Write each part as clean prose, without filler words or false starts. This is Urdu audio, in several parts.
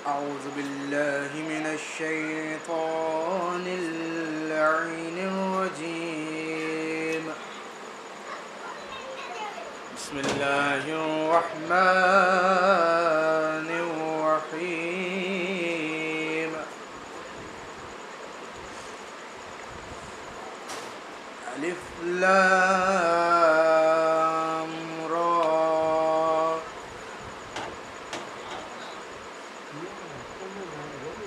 أعوذ بالله من الشيطان اللعين الرجيم. بسم الله الرحمن الرحيم. ألف لام را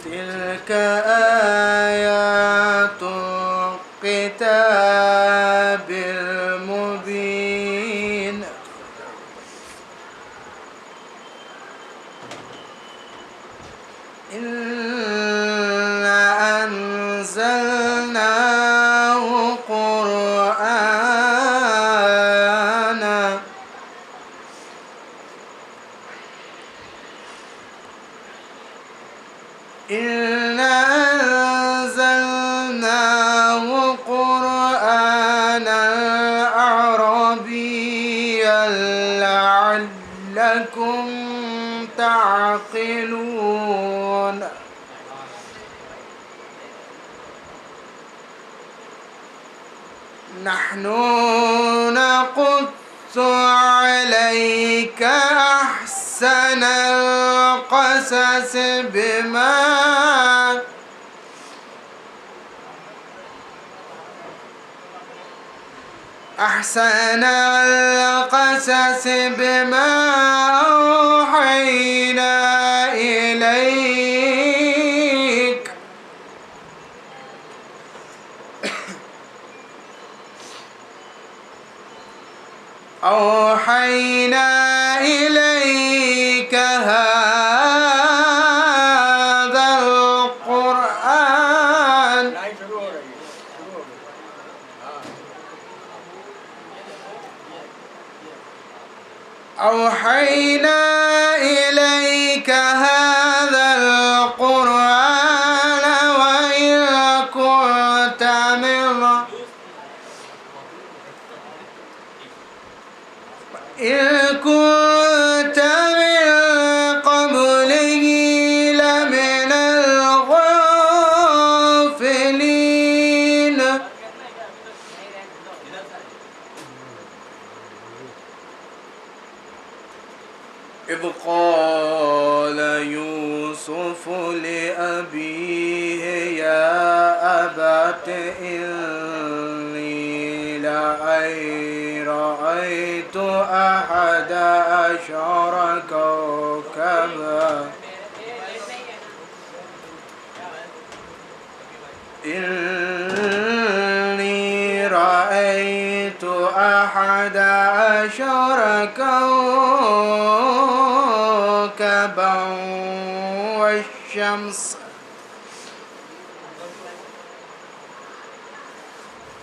تلك آيات الكتاب المبين. إنا أنزلناه قرآنا عربيا لعلكم تعقلون. نحن نقص عليك أحسن القصص بما أوحينا إليك هذا القرآن وإن كنت من قبله لمن الغافلين. إذ قال يوسف لأبيه يا أبت إني رأيت أحد عشر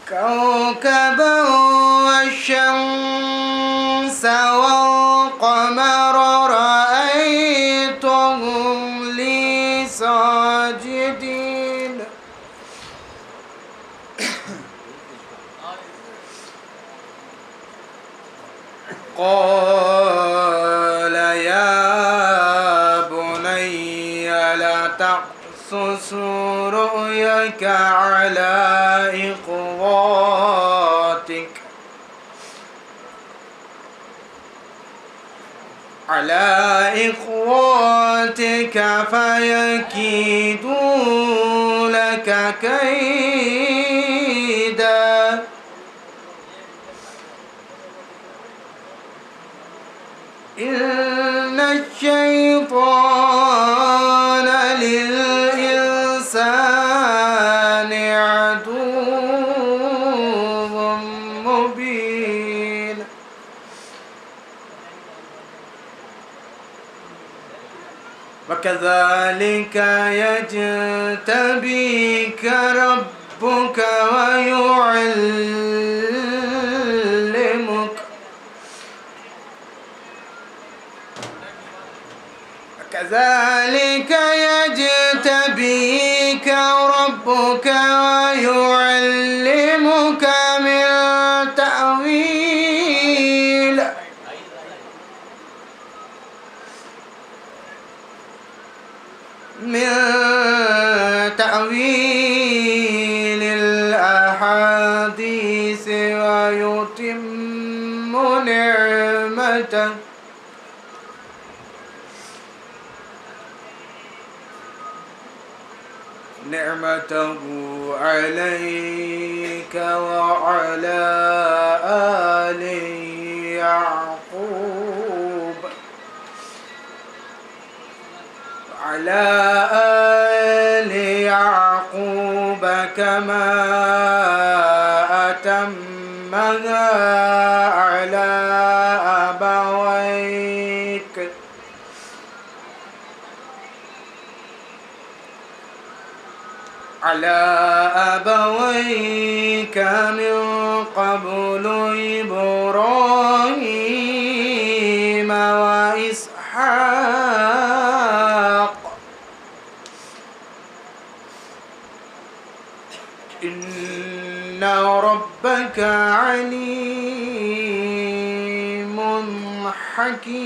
كوكبا والشمس والقمر رأيتهم لي ساجدين. قال يا بني لا تقصص رؤيك على إخواتك فيكيدوا لك كيدا. إن الشيطان للإنسان عدو مبين. وكذلك يجتبيك ربك ويعلمك من تأويل من تأويل الأحاديث ويتم نعمته عليك وعلى آل يعقوب كما أتمها على أبويك من قبل إبراهيم وإسحاق إن ربك عليم حكيم.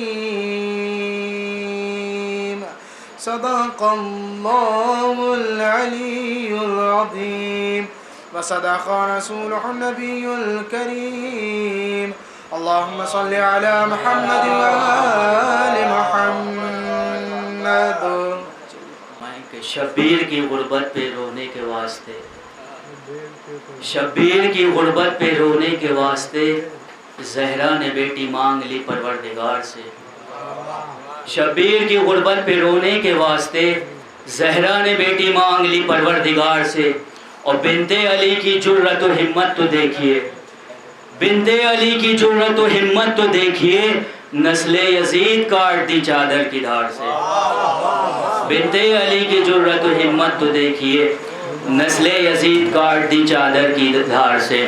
صدق الله العلي العظيم وصدق رسوله النبي الكريم. اللهم صل على محمد وآل محمد. شبیر کی غربت پہ رونے کے واسطے، شبیر کی غربت پہ رونے کے واسطے زہرا نے بیٹی مانگ لی پروردگار سے. شبیر کی غربت پہ رونے کے واسطے زہرا نے بیٹی مانگ لی پروردگار سے. اور بنت علی کی جرأت و ہمت تو دیکھیے، بنت علی کی جرأت و ہمت تو دیکھیے، نسل یزید کاٹ دی چادر کی دھار سے. بنت علی کی جرأت و ہمت تو دیکھیے، نسل یزید کاٹ دی چادر کی دھار سے.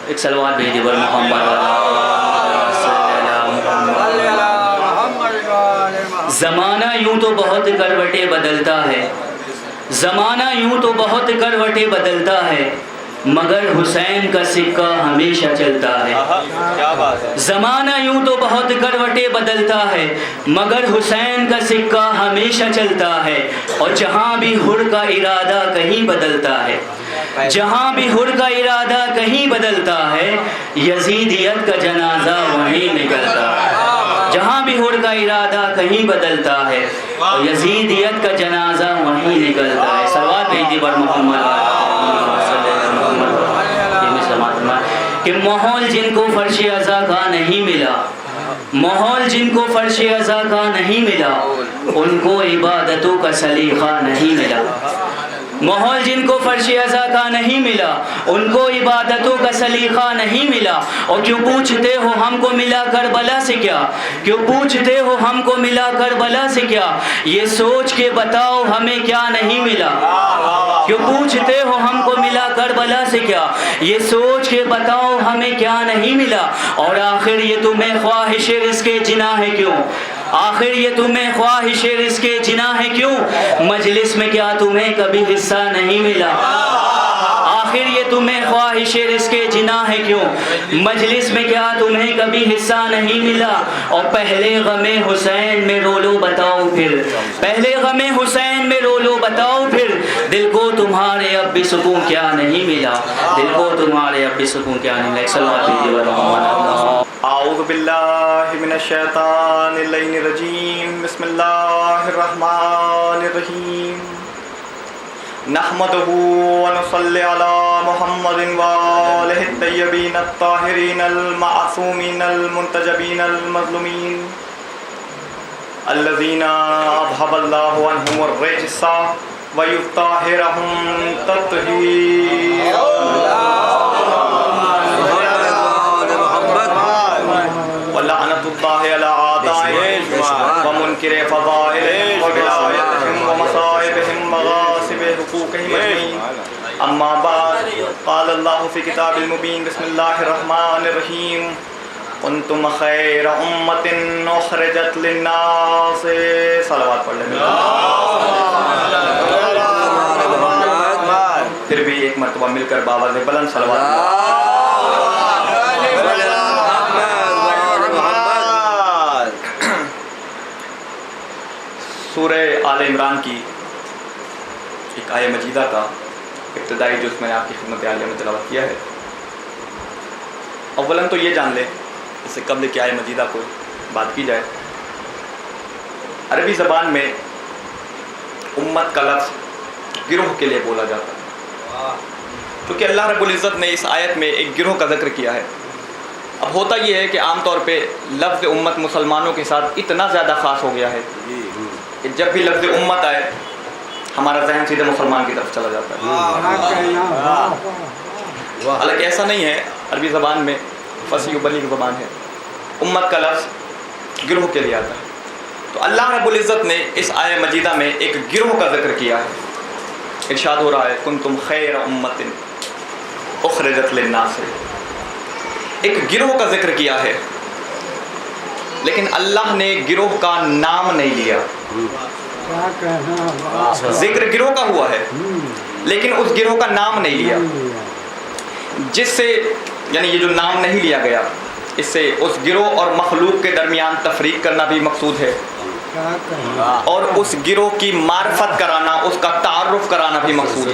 ایک صلوات بھیجیے بر محمد. زمانہ یوں تو بہت کروٹیں بدلتا ہے، زمانہ یوں تو بہت کروٹیں بدلتا ہے، مگر حسین کا سکہ ہمیشہ چلتا ہے. زمانہ یوں تو بہت کروٹیں بدلتا ہے، مگر حسین کا سکہ ہمیشہ چلتا ہے. اور جہاں بھی حر کا ارادہ کہیں بدلتا ہے، جہاں بھی حر کا ارادہ کہیں بدلتا ہے، یزیدیت کا جنازہ وہیں نکلتا ہے. جہاں بھی حر کا ارادہ کہیں بدلتا ہے اور یزیدیت کا جنازہ وہیں نکلتا ہے. صلوات بھیجیے بر محمد. کہ ماحول جن کو فرش عزا کا نہیں ملا، ماحول جن کو فرش عزا کا نہیں ملا، ان کو عبادتوں کا سلیقہ نہیں ملا. ماحول جن کو فرش عزا کا نہیں ملا، ان کو عبادتوں کا سلیقہ نہیں ملا. اور کیوں پوچھتے ہو ہم کو ملا کربلا سے کیا، کیوں پوچھتے ہو ہم کو ملا کربلا سے کیا، یہ سوچ کے بتاؤ ہمیں کیا نہیں ملا. کیوں پوچھتے ہو ہم کو ملا کربلا سے کیا، یہ سوچ کے بتاؤ ہمیں کیا نہیں ملا. اور آخر یہ تمہیں خواہش رزق جنا ہے کیوں، آخر یہ تمہیں خواہش رزق جنا ہے کیوں، مجلس میں کیا تمہیں کبھی حصہ نہیں ملا. آخر یہ تمہیں خواہش رزق جنا ہے کیوں، مجلس میں کیا تمہیں کبھی حصہ نہیں ملا. اور پہلے غم حسین میں رو لو بتاؤ پھر، پہلے غم حسین میں رو لو بتاؤ پھر، دل کو تمہارے اب بھی سکون کیا نہیں ملا، دل کو تمہارے اب بھی سکون کیا نہیں ملا. صلوات بھیجیے بر محمد. اعوذ باللہ من الشیطان اللعین الرجیم. بسم اللہ الرحمن الرحیم. نحمده ونصلی علی محمد وآلہ الطیبین الطاہرین المعصومین المنتجبین المظلومین الذین اذھب اللہ عنہم الرجس ویطہرہم تطہیرا. ولعنۃ اللہ علی اعدائہم ومنکر فضائلہم وولایتہم ومصائبہم وغاصب حقوقہم اجمعین. اما بعد قال اللہ فی کتاب المبین. بسم اللہ الرحمن الرحیم. کنتم خیر امۃ اخرجت للناس. صلوات پڑھ لیں. پھر بھی ایک مرتبہ مل کر باواز بلند صلوات. سورہ آل عمران کی ایک آیہ مجیدہ کا ابتدائی جز میں نے آپ کی خدمت عالیہ میں تلاوت کیا ہے. اولاً تو یہ جان لیں اس سے قبل کہ آیہ مجیدہ کو بات کی جائے، عربی زبان میں امت کا لفظ گروہ کے لیے بولا جاتا ہے، کیونکہ اللہ رب العزت نے اس آیت میں ایک گروہ کا ذکر کیا ہے. اب ہوتا یہ ہے کہ عام طور پہ لفظ امت مسلمانوں کے ساتھ اتنا زیادہ خاص ہو گیا ہے کہ جب بھی لفظ امت آئے ہمارا ذہن سیدھے مسلمان کی طرف چلا جاتا ہے. حالانکہ ایسا نہیں ہے، عربی زبان میں فصیح و بلیغ زبان ہے، امت کا لفظ گروہ کے لیے آتا ہے. تو اللہ رب العزت نے اس آیہ مجیدہ میں ایک گروہ کا ذکر کیا ہے. ارشاد ہو رہا ہے کنتم خیر امت اخرجت للناس، ایک گروہ کا ذکر کیا ہے، لیکن اللہ نے گروہ کا نام نہیں لیا. ذکر گروہ کا ہوا ہے لیکن اس گروہ کا نام نہیں لیا، جس سے یعنی یہ جو نام نہیں لیا گیا اس سے اس گروہ اور مخلوق کے درمیان تفریق کرنا بھی مقصود ہے، اور اس گروہ کی معرفت کرانا، اس کا تعارف کرانا بھی مقصود ہے.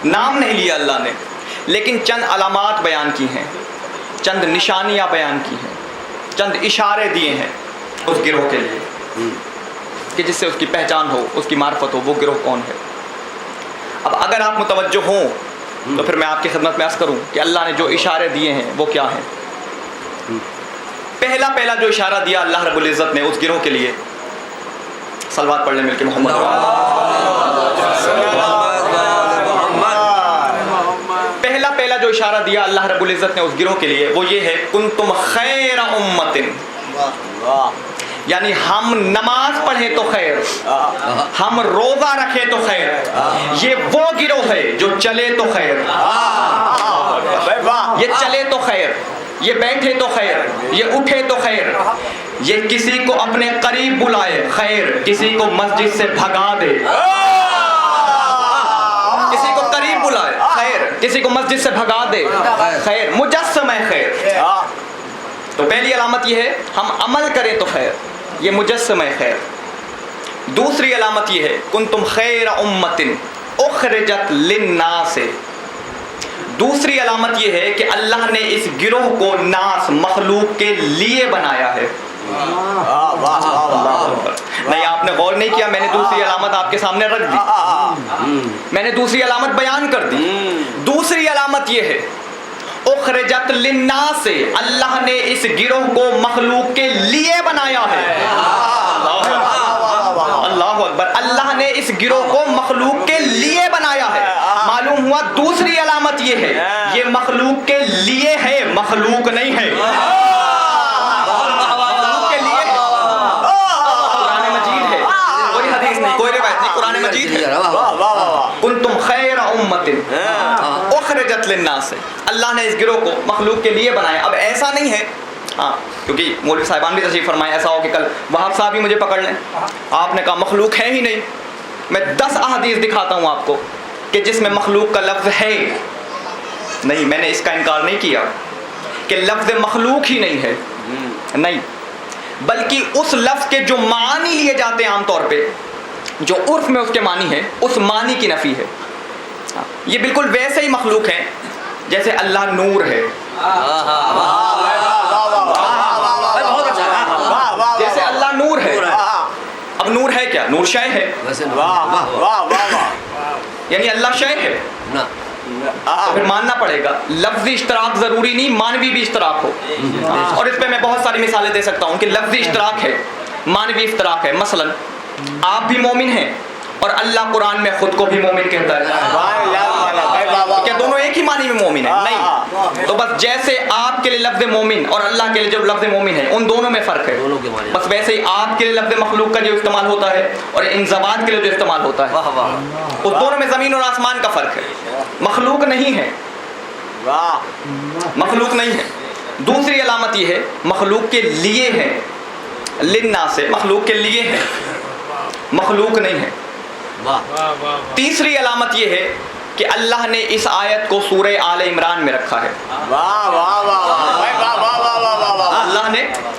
نام نہیں لیا اللہ نے، لیکن چند علامات بیان کی ہیں، چند نشانیاں بیان کی ہیں، چند اشارے دیے ہیں اس گروہ کے لیے کہ جس سے اس کی پہچان ہو، اس کی معرفت ہو وہ گروہ کون ہے. اب اگر آپ متوجہ ہوں تو پھر میں آپ کی خدمت میں عرض کروں کہ اللہ نے جو اشارے دیے ہیں وہ کیا ہیں. پہلا جو اشارہ دیا اللہ رب العزت نے اس گروہ کے لیے، صلوات پڑھ لیں مل کے محمد. پہلا جو اشارہ دیا اللہ رب العزت نے اس گروہ کے لیے وہ یہ ہے کنتم خیر امت، یعنی ہم نماز پڑھیں تو خیر، ہم روزہ رکھیں تو خیر، یہ وہ گروہ ہے جو چلے تو خیر، یہ چلے تو خیر، یہ بیٹھے تو خیر، یہ اٹھے تو خیر، یہ کسی کو اپنے قریب بلائے خیر، کسی کو مسجد سے بھگا دے، کسی کو قریب بلائے خیر، کسی کو مسجد سے بھگا دے خیر، مجسم ہے خیر. تو پہلی علامت یہ ہے ہم عمل کریں تو خیر، یہ مجسم ہے خیر. دوسری علامت یہ ہے کنتم خیر امت اخرجت للناس، دوسری علامت یہ ہے کہ اللہ نے اس گروہ کو ناس مخلوق کے لیے بنایا ہے. نہیں آپ نے غور نہیں کیا، میں نے دوسری علامت آپ کے سامنے رکھ دی، میں نے دوسری علامت بیان کر دی. دوسری علامت یہ ہے اخرجت للناس، اللہ نے اس گروہ کو مخلوق کے لیے بنایا ہے. اللہ اکبر، اللہ نے اس گروہ کو مخلوق کے لیے بنایا ہے. معلوم ہوا دوسری علامت یہ ہے یہ مخلوق کے لیے ہے، مخلوق نہیں ہے. مخلوق کے لیے ہے، قرآن مجید ہے، کوئی حدیث نہیں، کوئی روایت نہیں، قرآن مجید ہے. کنتم خیر امت اخرجت للناس، اللہ نے اس گروہ کو مخلوق کے لیے بنایا. اب ایسا نہیں ہے، ہاں کیونکہ مولوی صاحبان بھی تشریف فرمائے، ایسا ہو کہ کل وہاب صاحب ہی مجھے پکڑ لیں، آپ نے کہا مخلوق ہے ہی نہیں. میں 10 احادیث دکھاتا ہوں آپ کو کہ جس میں مخلوق کا لفظ ہے. نہیں، میں نے اس کا انکار نہیں کیا کہ لفظ مخلوق ہی نہیں ہے، نہیں، بلکہ اس لفظ کے جو معنی لیے جاتے ہیں عام طور پہ، جو عرف میں اس کے معنی ہے، اس معنی کی نفی ہے. یہ بالکل ویسے ہی مخلوق ہیں جیسے اللہ نور ہے، جیسے اللہ نور ہے. اب نور ہے کیا؟ نور شے ہے، یعنی اللہ شے ہے. تو پھر ماننا پڑے گا لفظی اشتراک ضروری نہیں، معنوی بھی اشتراک ہو. اور اس پہ میں بہت ساری مثالیں دے سکتا ہوں کہ لفظی اشتراک ہے، معنوی اشتراک ہے. مثلا آپ بھی مومن ہیں اور اللہ قرآن میں خود کو بھی مومن کہتا ہے. کیا دونوں ایک ہی معنی میں مومن ہیں؟ نہیں. تو بس جیسے آپ کے لیے لفظ مومن اور اللہ کے لیے جو لفظ مومن ہے ان دونوں میں فرق ہے، بس ویسے ہی آپ کے لیے لفظ مخلوق کا جو استعمال ہوتا ہے اور ان زبان کے لیے جو استعمال ہوتا ہے اس دونوں میں زمین اور آسمان کا فرق ہے. مخلوق نہیں ہے، مخلوق نہیں ہے. دوسری علامت یہ ہے مخلوق کے لیے ہے، للناس سے مخلوق کے لیے ہے، مخلوق نہیں ہے. تیسری علامت یہ ہے کہ اللہ نے اس آیت کو سورہ آل عمران میں رکھا ہے. اللہ نے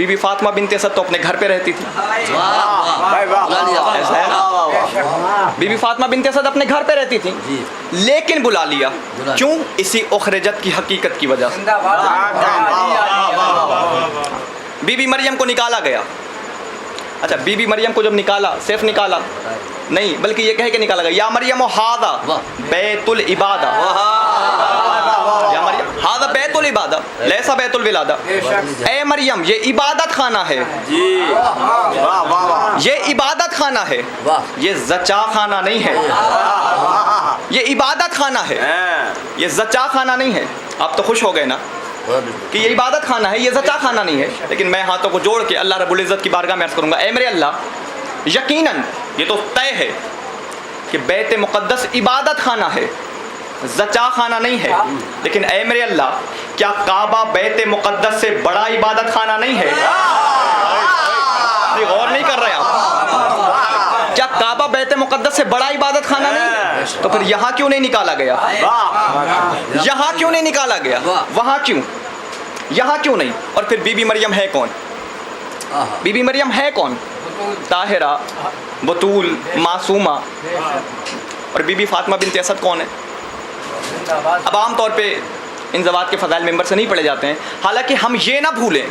بی بی فاطمہ بنت اسد تو اپنے گھر پہ رہتی تھی. ایسا ہے نا؟ بی بی فاطمہ بنت اسد اپنے گھر پہ رہتی تھی لیکن بلا لیا. کیوں؟ اسی اخرجت کی حقیقت کی وجہ سے. بی بی مریم کو نکالا گیا. اچھا بی بی مریم کو جب نکالا صرف نکالا نہیں بلکہ یہ کہہ کے نکالا گیا یا مریم ھذا بیت العبادہ. یا مریم ھذا بیت العبادہ لیسا بیت الولادہ. اے مریم یہ عبادت خانہ ہے. یہ عبادت خانہ ہے. یہ زچا خانہ نہیں ہے. یہ عبادت خانہ ہے. یہ زچا خانہ نہیں ہے. آپ تو خوش ہو گئے نا کہ یہ عبادت خانہ ہے, یہ زچا خانہ نہیں ہے. لیکن میں ہاتھوں کو جوڑ کے اللہ رب العزت کی بارگاہ میں عرض کروں گا اے میرے اللہ یقیناً یہ تو طے ہے کہ بیت مقدس عبادت خانہ ہے, زچا خانہ نہیں ہے. لیکن اے میرے اللہ کیا کعبہ بیت مقدس سے بڑا عبادت خانہ نہیں ہے؟ غور نہیں کر رہے آپ. کیا کعبہ بیت مقدس سے بڑا عبادت خانہ نہیں؟ تو پھر یہاں کیوں نہیں نکالا گیا؟ یہاں کیوں نہیں نکالا گیا؟ وہاں کیوں؟ یہاں کیوں نہیں؟ اور پھر بی بی مریم ہے کون؟ بی بی مریم ہے کون؟ طاہرہ, بطول, معصومہ. اور بی بی فاطمہ بنت اسد کون ہے؟ اب عام طور پہ ان زوات کے فضائل ممبر سے نہیں پڑھے جاتے ہیں, حالانکہ ہم یہ نہ بھولیں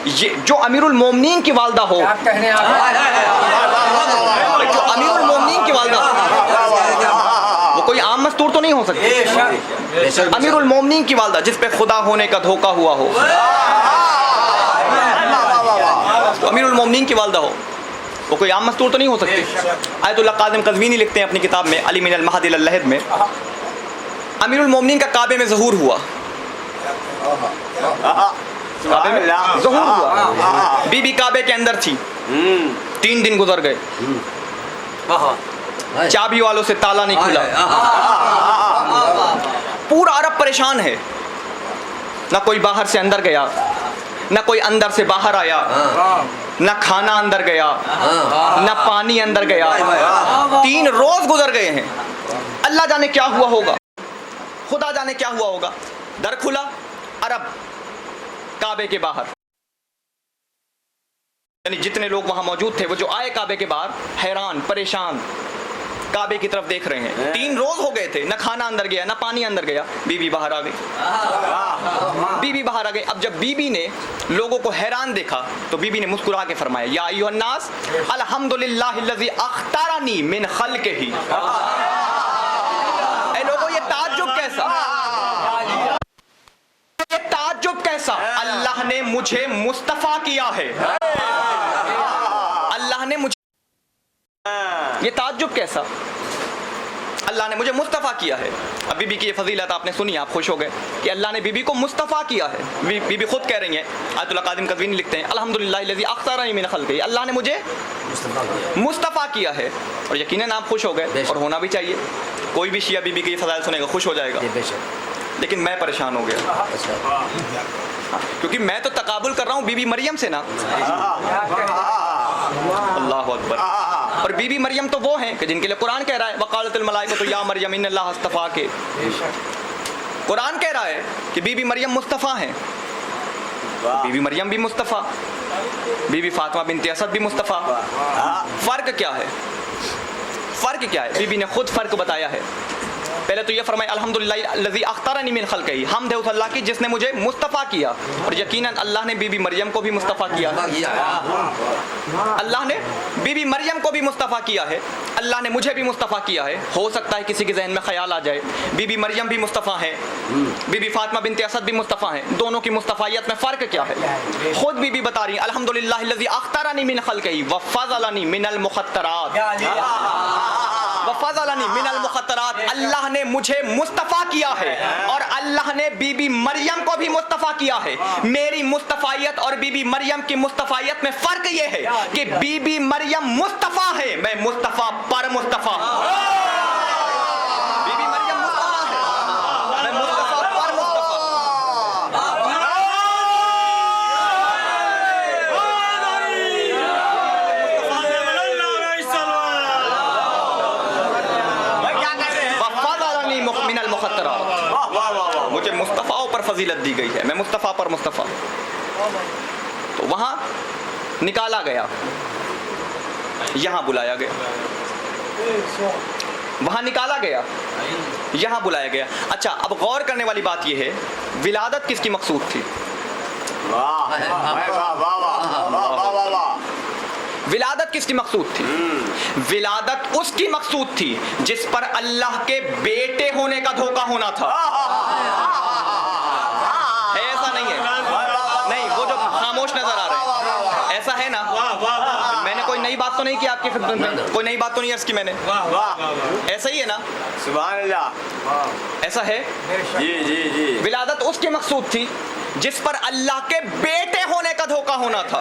یہ جو امیر المومنین کی والدہ ہو, جو امیر المومنین کی والدہ ہو, وہ کوئی عام مستور تو نہیں ہو سکتی. امیر المومنین کی والدہ جس پہ خدا ہونے کا دھوکہ ہوا ہو, تو امیر المومنین کی والدہ ہو, وہ کوئی عام مستور تو نہیں ہو سکتی. آیت اللہ قاسم قزوینی لکھتے ہیں اپنی کتاب میں علی من المہد الی اللحد میں, امیر المومنین کا کعبے میں ظہور ہوا. کعبے میں ظہور ہوا. بی بی کعبے کے اندر تھی, 3 دن گزر گئے, چابی والوں سے تالا نہیں کھلا. پورا عرب پریشان ہے, نہ کوئی باہر سے اندر گیا, نہ کوئی اندر سے باہر آیا, نہ کھانا اندر گیا, نہ پانی اندر گیا. 3 روز گزر گئے ہیں. اللہ جانے کیا ہوا ہوگا, خدا جانے کیا ہوا ہوگا. در کھلا, عرب کعبے کے باہر, یعنی جتنے لوگ وہاں موجود تھے وہ جو آئے کعبے کے باہر حیران پریشان کعبے کی طرف دیکھ رہے ہیں. 3 روز ہو گئے تھے, نہ کھانا اندر گیا, نہ پانی اندر گیا. بی بی باہر آ گئی. بی بی باہر آ گئی. اب جب بی بی نے لوگوں کو حیران دیکھا تو بی بی نے مسکرا کے فرمایا یا ایھا الناس الحمدللہ الذی اختارنی من خلقہ. اے لوگوں یہ تعجب کیسا, یہ تعجب کیسا, اللہ نے مجھے مصطفیٰ کیا ہے. اللہ نے مجھے, یہ تعجب کیسا, اللہ نے مجھے مصطفیٰ کیا ہے. اب بی بی کی یہ فضیلت آپ نے سنی, آپ خوش ہو گئے کہ اللہ نے بی بی کو مصطفیٰ کیا ہے. بی بی خود کہہ رہی ہیں, آیت اللہ قاسم قزوینی لکھتے ہیں الحمدللہ الذی اختارنی من خلقہ, اللہ نے مجھے مصطفیٰ کیا ہے. اور یقیناً آپ خوش ہو گئے, اور ہونا بھی چاہیے. کوئی بھی شیعہ بی بی کی یہ فضائل سنے گا خوش ہو جائے گا. لیکن میں پریشان ہو گیا کیونکہ میں تو تقابل کر رہا ہوں بی بی مریم سے نا. اللہ اکبر. اور بی بی مریم تو وہ ہیں کہ جن کے لیے قرآن کہہ رہا ہے وقالت الملائکۃ یا مریم ان اللہ اصطفاک. قرآن کہہ رہا ہے کہ بی بی مریم مصطفیٰ ہیں. بی بی مریم بھی مصطفیٰ, بی بی فاطمہ بنت اسد بھی مصطفیٰ. فرق کیا ہے؟ فرق کیا ہے؟ بی بی نے خود فرق بتایا ہے. پہلے تو یہ فرمایا الحمدللہ الذی اختارنی من خلقہ, حمد ہے اس اللہ کی جس نے مجھے مصطفیٰ کیا. اور یقیناً اللہ نے بی بی مریم کو بھی مصطفیٰ کیا. اللہ نے بی بی مریم کو بھی مصطفیٰ کیا ہے. اللہ نے مجھے بھی مصطفیٰ کیا ہے. ہو سکتا ہے کسی کے ذہن میں خیال آ جائے بی بی مریم بھی مصطفیٰ ہیں, بی بی فاطمہ بنت اسد بھی مصطفیٰ ہیں, دونوں کی مصطفیت میں فرق کیا ہے؟ خود بی بی بتا رہی ہیں الحمدللہ الذی اختارنی من خلقہ وفضلنی من المخطرات. وفضلنی من المخطرات, اللہ نے مجھے مصطفیٰ کیا ہے اور اللہ نے بی بی مریم کو بھی مصطفیٰ کیا ہے. میری مصطفیت اور بی بی مریم کی مصطفیت میں فرق یہ ہے کہ بی بی مریم مصطفیٰ ہے, میں مصطفیٰ پر مصطفیٰ. بی بی مریم مصطفیٰ ہے, میں مصطفیٰ پر مصطفیٰ. من المخطرات, مجھے مصطفیٰ پر فضیلت دی گئی ہے, میں مصطفیٰ پر مصطفیٰ. تو تو وہاں نکالا گیا، یہاں بلایا گیا، وہاں نکالا گیا، یہاں بلایا گیا۔ اچھا، اب غور کرنے والی بات یہ ہے، ولادت کس کی مقصود تھی؟ ولادت کس کی مقصود تھی؟ ولادت اس کی مقصود تھی جس پر اللہ کے بیٹے ہونے کا دھوکہ ہونا تھا۔ ہے ایسا نہیں ہے؟ نہیں، وہ جو خاموش نظر آ رہے ہیں، ایسا ہے نا؟ میں نے کوئی نئی بات تو نہیں کی آپ کی خدمت میں، کوئی نئی بات تو نہیں عرض کی میں نے؟ ایسا ہی ہے نا؟ سبحان اللہ، ایسا ہے؟ جی جی جی۔ ولادت اس کی مقصود تھی جس پر اللہ کے بیٹے ہونے کا دھوکہ ہونا تھا۔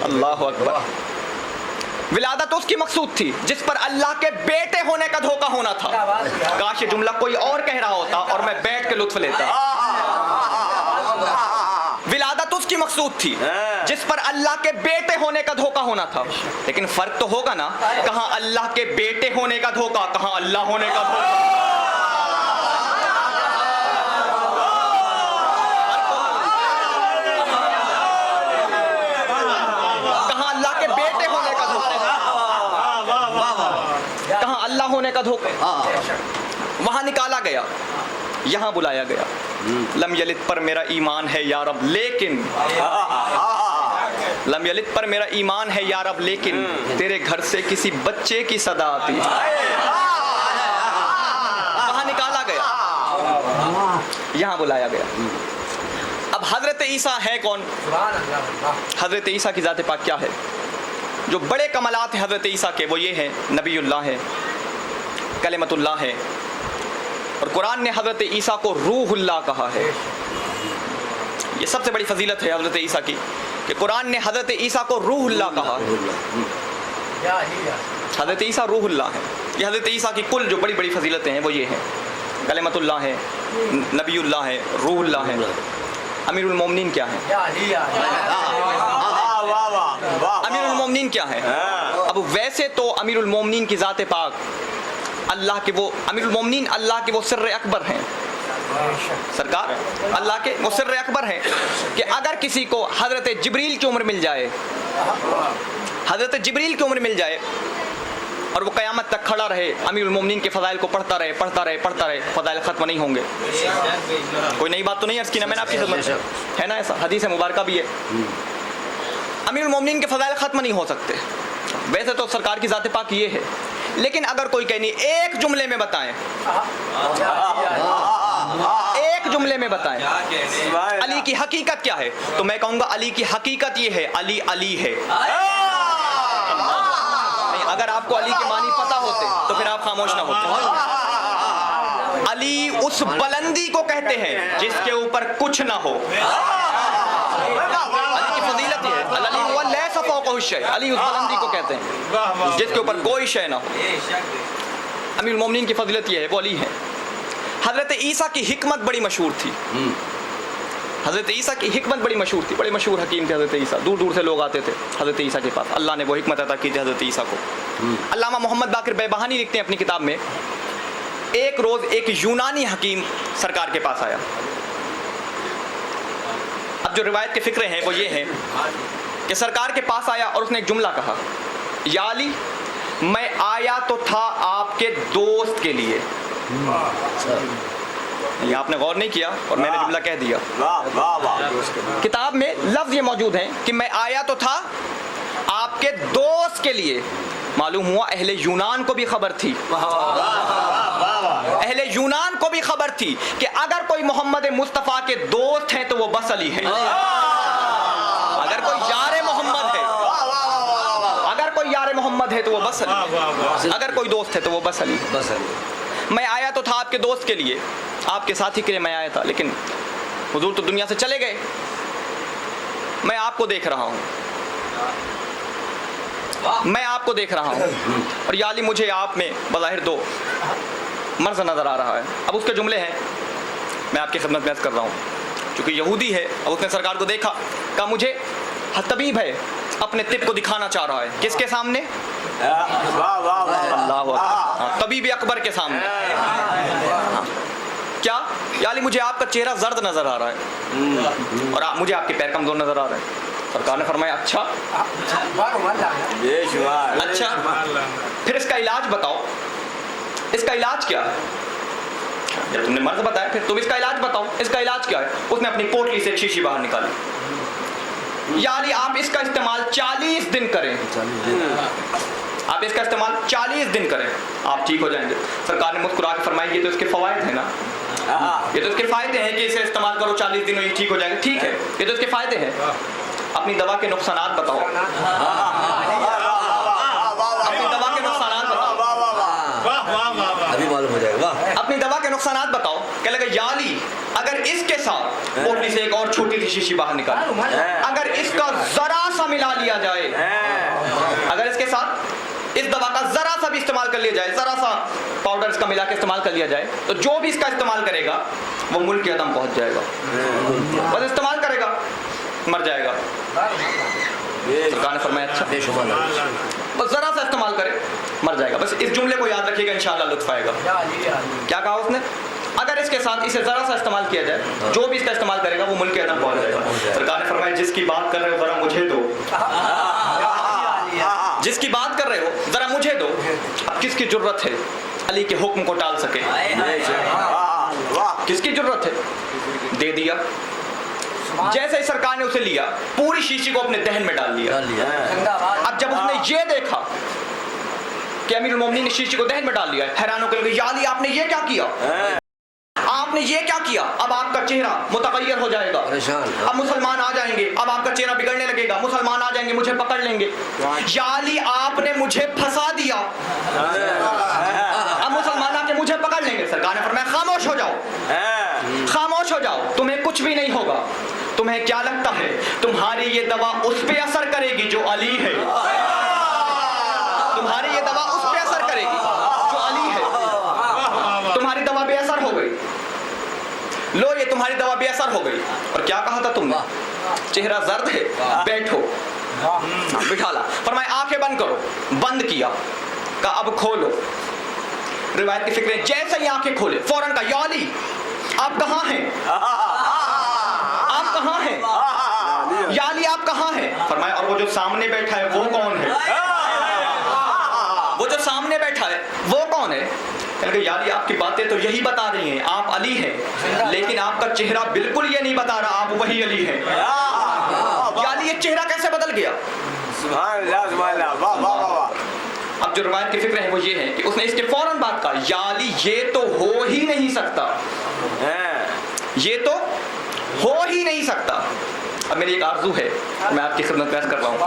اللہ اکبر۔ ولادت اس کی مقصود تھی جس پر اللہ کے بیٹے ہونے کا دھوکہ ہونا تھا۔ کاش یہ جملہ کوئی اور کہہ رہا ہوتا اور میں بیٹھ کے لطف لیتا۔ ولادت اس کی مقصود تھی جس پر اللہ کے بیٹے ہونے کا دھوکہ ہونا تھا، لیکن فرق تو ہوگا نا، کہاں اللہ کے بیٹے ہونے کا دھوکہ، کہاں اللہ ہونے کا دھوکہ۔ کہاں اللہ کے بیٹے ہونے کا دھوکہ، کہاں اللہ ہونے کا دھوکہ۔ وہاں نکالا گیا، یہاں بلایا گیا۔ لم یلد پر میرا ایمان ہے یا رب، لیکن لم یلد پر میرا ایمان ہے یا رب، لیکن تیرے گھر سے کسی بچے کی صدا آتی۔ وہاں نکالا گیا، یہاں بلایا گیا۔ اب حضرت عیسیٰ ہے کون؟ حضرت عیسیٰ کی ذات پاک کیا ہے؟ جو بڑے کمالات ہیں حضرت عیسیٰ کے وہ یہ ہیں، نبی اللہ ہے، کلمت اللہ ہے، اور قرآن نے حضرت عیسیٰ کو روح اللہ کہا ہے۔ یہ سب سے بڑی فضیلت ہے حضرت عیسیٰ کی کہ قرآن نے حضرت عیسیٰ کو روح اللہ کہا۔ حضرت عیسیٰ روح اللہ ہے۔ یہ حضرت عیسیٰ کی کل جو بڑی بڑی فضیلتیں ہیں وہ یہ ہیں، کلمت اللہ ہے، نبی اللہ ہے، روح اللہ ہے۔ امیر المومنین کیا ہے؟ امیر المومنین کیا ہے؟ اب ویسے تو امیر المومنین کی ذات پاک اللہ کے، وہ امیر المومنین اللہ کے وہ سر اکبر ہیں، سرکار اللہ کے وہ سر اکبر ہیں کہ اگر کسی کو حضرت جبریل کی عمر مل جائے، حضرت جبریل کی عمر مل جائے اور وہ قیامت تک کھڑا رہے، امیر المومنین کے فضائل کو پڑھتا رہے پڑھتا رہے پڑھتا رہے، فضائل ختم نہیں ہوں گے۔ کوئی نئی بات تو نہیں عرض کی نا میں نے آپ کی خدمت میں، ہے نا؟ ایسا حدیث مبارکہ بھی ہے، امیر المومنین کے فضائل ختم نہیں ہو سکتے۔ ویسے تو سرکار کی ذات پاک یہ ہے، لیکن اگر کوئی کہنی ایک جملے میں بتائیں، ایک جملے میں بتائیں علی کی حقیقت کیا ہے، تو میں کہوں گا علی کی حقیقت یہ ہے، علی علی ہے۔ اگر آپ کو علی کے معنی پتہ ہوتے تو پھر آپ خاموش نہ ہوتے۔ علی اس بلندی کو کہتے ہیں جس کے اوپر کچھ نہ ہو۔ علی کی فضیلت یہ ہے، علی هو ليس فوقه الشيء، علی اس بلندی کو کہتے ہیں جس کے اوپر کوئی شے نہ ہو۔ امیر المومنین کی فضیلت یہ ہے، وہ علی ہے۔ حضرت عیسیٰ کی حکمت بڑی مشہور تھی، حضرت عیسیٰ کی حکمت بڑی مشہور تھی، بڑے مشہور حکیم تھے حضرت عیسیٰ، دور دور سے لوگ آتے تھے حضرت عیسیٰ کے پاس، اللہ نے وہ حکمت عطا کی تھی حضرت عیسیٰ کو۔ علامہ محمد باقر بیبہانی لکھتے ہیں اپنی کتاب میں، ایک روز ایک یونانی حکیم سرکار کے پاس آیا۔ اب جو روایت کے فکرے ہیں وہ یہ ہیں کہ سرکار کے پاس آیا اور اس نے ایک جملہ کہا، یا علی میں آیا تو تھا آپ کے دوست کے لیے۔ یہ آپ نے غور نہیں کیا اور میں نے جملہ کہہ دیا۔ کتاب میں لفظ یہ موجود ہیں کہ میں آیا تو تھا آپ کے دوست کے لیے۔ معلوم ہوا اہل یونان کو بھی خبر تھی، اہل یونان کو بھی خبر تھی کہ اگر کوئی محمد مصطفیٰ کے دوست ہیں تو وہ بس علی ہے، اگر کوئی یار محمد ہے، اگر کوئی یار محمد ہے تو وہ بس علی، اگر کوئی دوست ہے تو وہ بس علی۔ میں آیا تو تھا آپ کے دوست کے لیے، آپ کے ساتھی کے لیے میں آیا تھا، لیکن حضور تو دنیا سے چلے گئے، میں آپ کو دیکھ رہا ہوں، میں آپ کو دیکھ رہا ہوں، اور یا علی مجھے آپ میں بظاہر دو مرض نظر آ رہا ہے۔ اب اس کے جملے ہیں، میں آپ کی خدمت میں عرض کر رہا ہوں، چونکہ یہودی ہے، اب اس نے سرکار کو دیکھا، کہا مجھے طبیب ہے، اپنے طب کو دکھانا چاہ رہا ہے، کس کے سامنے؟ اللہ اکبر، طبیب اکبر کے سامنے۔ کیا یا علی مجھے آپ کا چہرہ زرد نظر آ رہا ہے اور مجھے آپ کے پیر کمزور نظر آ رہے ہیں. سرکار نے فرمایا اچھا اچھا پھر اس کا علاج بتاؤ, اس کا علاج کیا ہے؟ جب تم نے مرض بتایا پھر تم اس کا علاج بتاؤ, اس کا علاج کیا ہے؟ اس نے اپنی پوٹلی سے ایک شیشی باہر نکالی. یا علی آپ اس کا استعمال 40 دن کریں, آپ اس کا استعمال 40 دن کریں, آپ ٹھیک ہو جائیں گے. سرکار نے مسکرا کے فرمایا یہ تو اس کے فوائد ہیں نا, یہ تو اس کے فائدے ہیں کہ اسے استعمال کرو 40 دنوں یہ ٹھیک ہو جائیں گے. ٹھیک ہے یہ تو اس کے فائدے ہیں, اپنی دوا کے نقصانات بتاؤ, اپنی دوا کے نقصانات بتاؤ, ابھی معلوم ہو جائے گا. اپنی دوا کے نقصانات بتاؤ. کہنے لگا یا علی اگر اس کے ساتھ پوٹلی سے ایک اور چھوٹی سی شیشی باہر نکال, اگر اس کا ذرا سا ملا لیا جائے, اگر اس کے ساتھ اس دوا کا ذرا سا بھی استعمال کر لیا جائے, ذرا سا پاؤڈر اس کا ملا کے استعمال کر لیا جائے, تو جو بھی اس کا استعمال کرے گا وہ ملک عدم پہنچ جائے گا. بس استعمال کرے گا مر جائے گا. سرکار نے فرمایا اچھا بس ذرا سا استعمال کرے مر جائے گا. بس اس جملے کو یاد رکھیے گا انشاءاللہ لطف آئے گا. کیا کہا اس نے؟ اگر اس کے ساتھ اسے ذرا سا استعمال کیا جائے, جو بھی اس کا استعمال کرے گا وہ ملک عدم پہنچ جائے گا. سرکار نے فرمایا جس کی بات کر رہے ہو ذرا مجھے دو, جس کی بات کر رہے ہو ذرا مجھے دو. اب کس کی جرت ہے علی کے حکم کو ٹال سکے؟ کس کی جرت ہے؟ دے دیا. جیسے ہی سرکار نے اسے لیا پوری شیشی کو اپنے دہن میں ڈال دیا. اب جب اس نے یہ دیکھا کہ امیر المومنین نے شیشی کو دہن میں ڈال لیا ہے, حیران ہو کر یا علی آپ نے یہ کیا کیا, آپ نے یہ کیا کیا؟ اب آپ کا چہرہ متغیر ہو جائے گا, اب مسلمان آ جائیں گے, اب آپ کا چہرہ بگڑنے لگے گا, مسلمان آ جائیں گے مجھے پکڑ لیں گے. یا علی آپ نے مجھے پھنسا دیا, اب مسلمان آ کے مجھے پکڑ لیں گے. سرکار نے فرمایا خاموش ہو جاؤ, خاموش ہو جاؤ, تمہیں کچھ بھی نہیں ہوگا. تمہیں کیا لگتا ہے تمہاری یہ دوا اس پہ اثر کرے گی جو علی ہے؟ تمہاری یہ دوا اس پہ اثر کرے گی جو علی ہے. تمہاری دوا بے اثر ہو گئی, لو یہ تمہاری دوا بے اثر ہو گئی. اور کیا کہا تھا تم نے؟ چہرہ زرد ہے, بیٹھو, بٹھا لا. فرمایا آنکھیں بند کرو, بند کیا. کہا اب کھولو. روایت کی فکر ہے جیسے ہی آنکھیں کھولے فوراً کہا یا علی آپ کہاں ہیں, آپ کہاں ہیں, یا علی آپ کہاں ہیں؟ فرمایا اور وہ جو سامنے بیٹھا ہے وہ کون ہے؟ وہ جو سامنے بیٹھا ہے وہ کون ہے؟ کہنے لگے یا علی آپ کی باتیں تو یہی بتا رہی ہیں آپ علی ہیں, لیکن آپ کا چہرہ بالکل یہ نہیں بتا رہا آپ وہی علی ہیں. یا علی یہ چہرہ کیسے بدل گیا؟ سبحان اللہ سبحان اللہ, واہ واہ واہ. اب جو روایت کی فکر ہے وہ یہ ہے کہ اس نے اس کے فوراً بات کہا یا علی یہ تو ہو ہی نہیں سکتا, یہ تو ہو ہی نہیں سکتا. اب میری ایک آرزو ہے, میں آپ کی خدمت پیش کر رہا ہوں.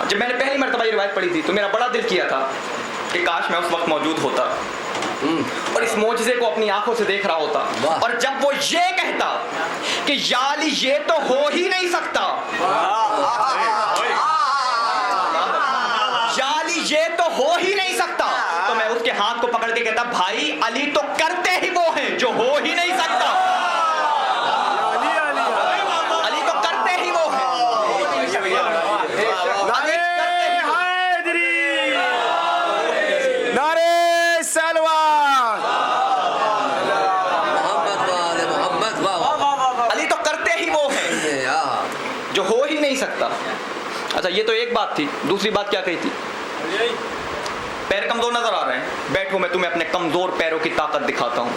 جب میں نے پہلی مرتبہ یہ روایت پڑھی تھی تو میرا بڑا دل کیا تھا کہ کاش میں اس وقت موجود ہوتا اور اس معجزے کو اپنی آنکھوں سے دیکھ رہا ہوتا. اور جب وہ یہ کہتا کہ یا علی یہ تو ہو ہی نہیں سکتا, یا علی یہ تو ہو ہی نہیں سکتا, تو میں اس کے ہاتھ کو پکڑ کے کہتا بھائی علی تو کرتے ہی وہ ہیں جو ہو ہی نہیں سکتا, علی تو کرتے ہی وہ ہیں. علی تو کرتے ہی وہ ہیں جو ہو ہی نہیں سکتا. اچھا یہ تو ایک بات تھی. دوسری بات کیا کہی تھی؟ پیر کمزور نظر آ رہے ہیں, بیٹھو میں تمہیں اپنے کمزور پیروں کی طاقت دکھاتا ہوں.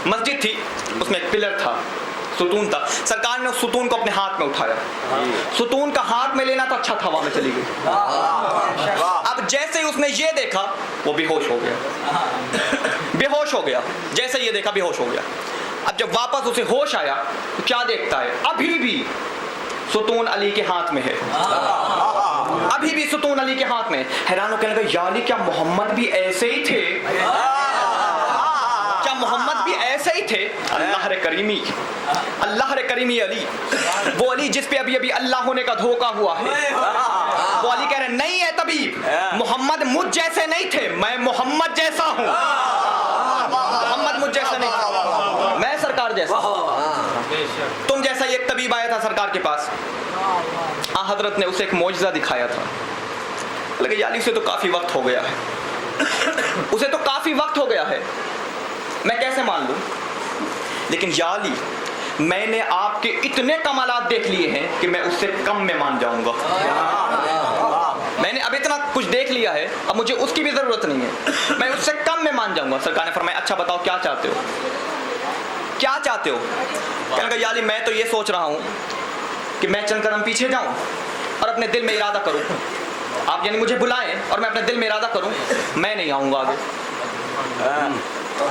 مسجد تھی, اس میں ایک پلر تھا, ستون تھا. سرکار نے اس ستون کو اپنے ہاتھ میں اٹھایا, ستون کا ہاتھ میں لینا تو اچھا تھا, ہوا میں چلی گئی. اب جیسے ہی اس نے یہ دیکھا وہ بے ہوش ہو گیا, بے ہوش ہو گیا. جیسے یہ دیکھا بے ہوش ہو گیا. اب جب واپس اسے ہوش آیا تو کیا دیکھتا ہے؟ ابھی بھی ستون علی کے ہاتھ میں ہے, ابھی بھی ستون علی کے ہاتھ میں. حیران ہو کہنے لگا یا علی کیا محمد بھی ایسے ہی تھے, کیا محمد بھی ایسے ہی تھے؟ اللہ رے کریمی, اللہ رے کریمی علی, وہ علی جس پہ ابھی ابھی اللہ ہونے کا دھوکہ ہوا ہے. وہ علی کہہ رہے نہیں ہے طبیب, محمد مجھ جیسے نہیں تھے, میں محمد جیسا ہوں. محمد مجھ جیسا نہیں تھا, میں سرکار جیسا. تم جیسا ایک طبیب آیا تھا سرکار کے پاس, حضرت نے اسے ایک معجزہ دکھایا تھا. لگے یا علی اسے تو کافی وقت ہو گیا ہے, اسے تو کافی وقت ہو گیا ہے, میں کیسے مانوں؟ لیکن یا علی میں نے آپ کے اتنے کمالات دیکھ لیے ہیں کہ میں اس سے کم میں مان جاؤں گا. میں نے اب اتنا کچھ دیکھ لیا ہے, اب مجھے اس کی بھی ضرورت نہیں ہے, میں اس سے کم میں مان جاؤں گا. سرکار نے فرمایا اچھا بتاؤ کیا چاہتے ہو, کیا چاہتے ہو؟ کہنے لگا یا علی میں تو یہ سوچ رہا ہوں کہ میں چند قدم پیچھے جاؤں اور اپنے دل میں ارادہ کروں, آپ یعنی مجھے بلائیں اور میں اپنے دل میں ارادہ کروں میں نہیں آؤں گا آگے.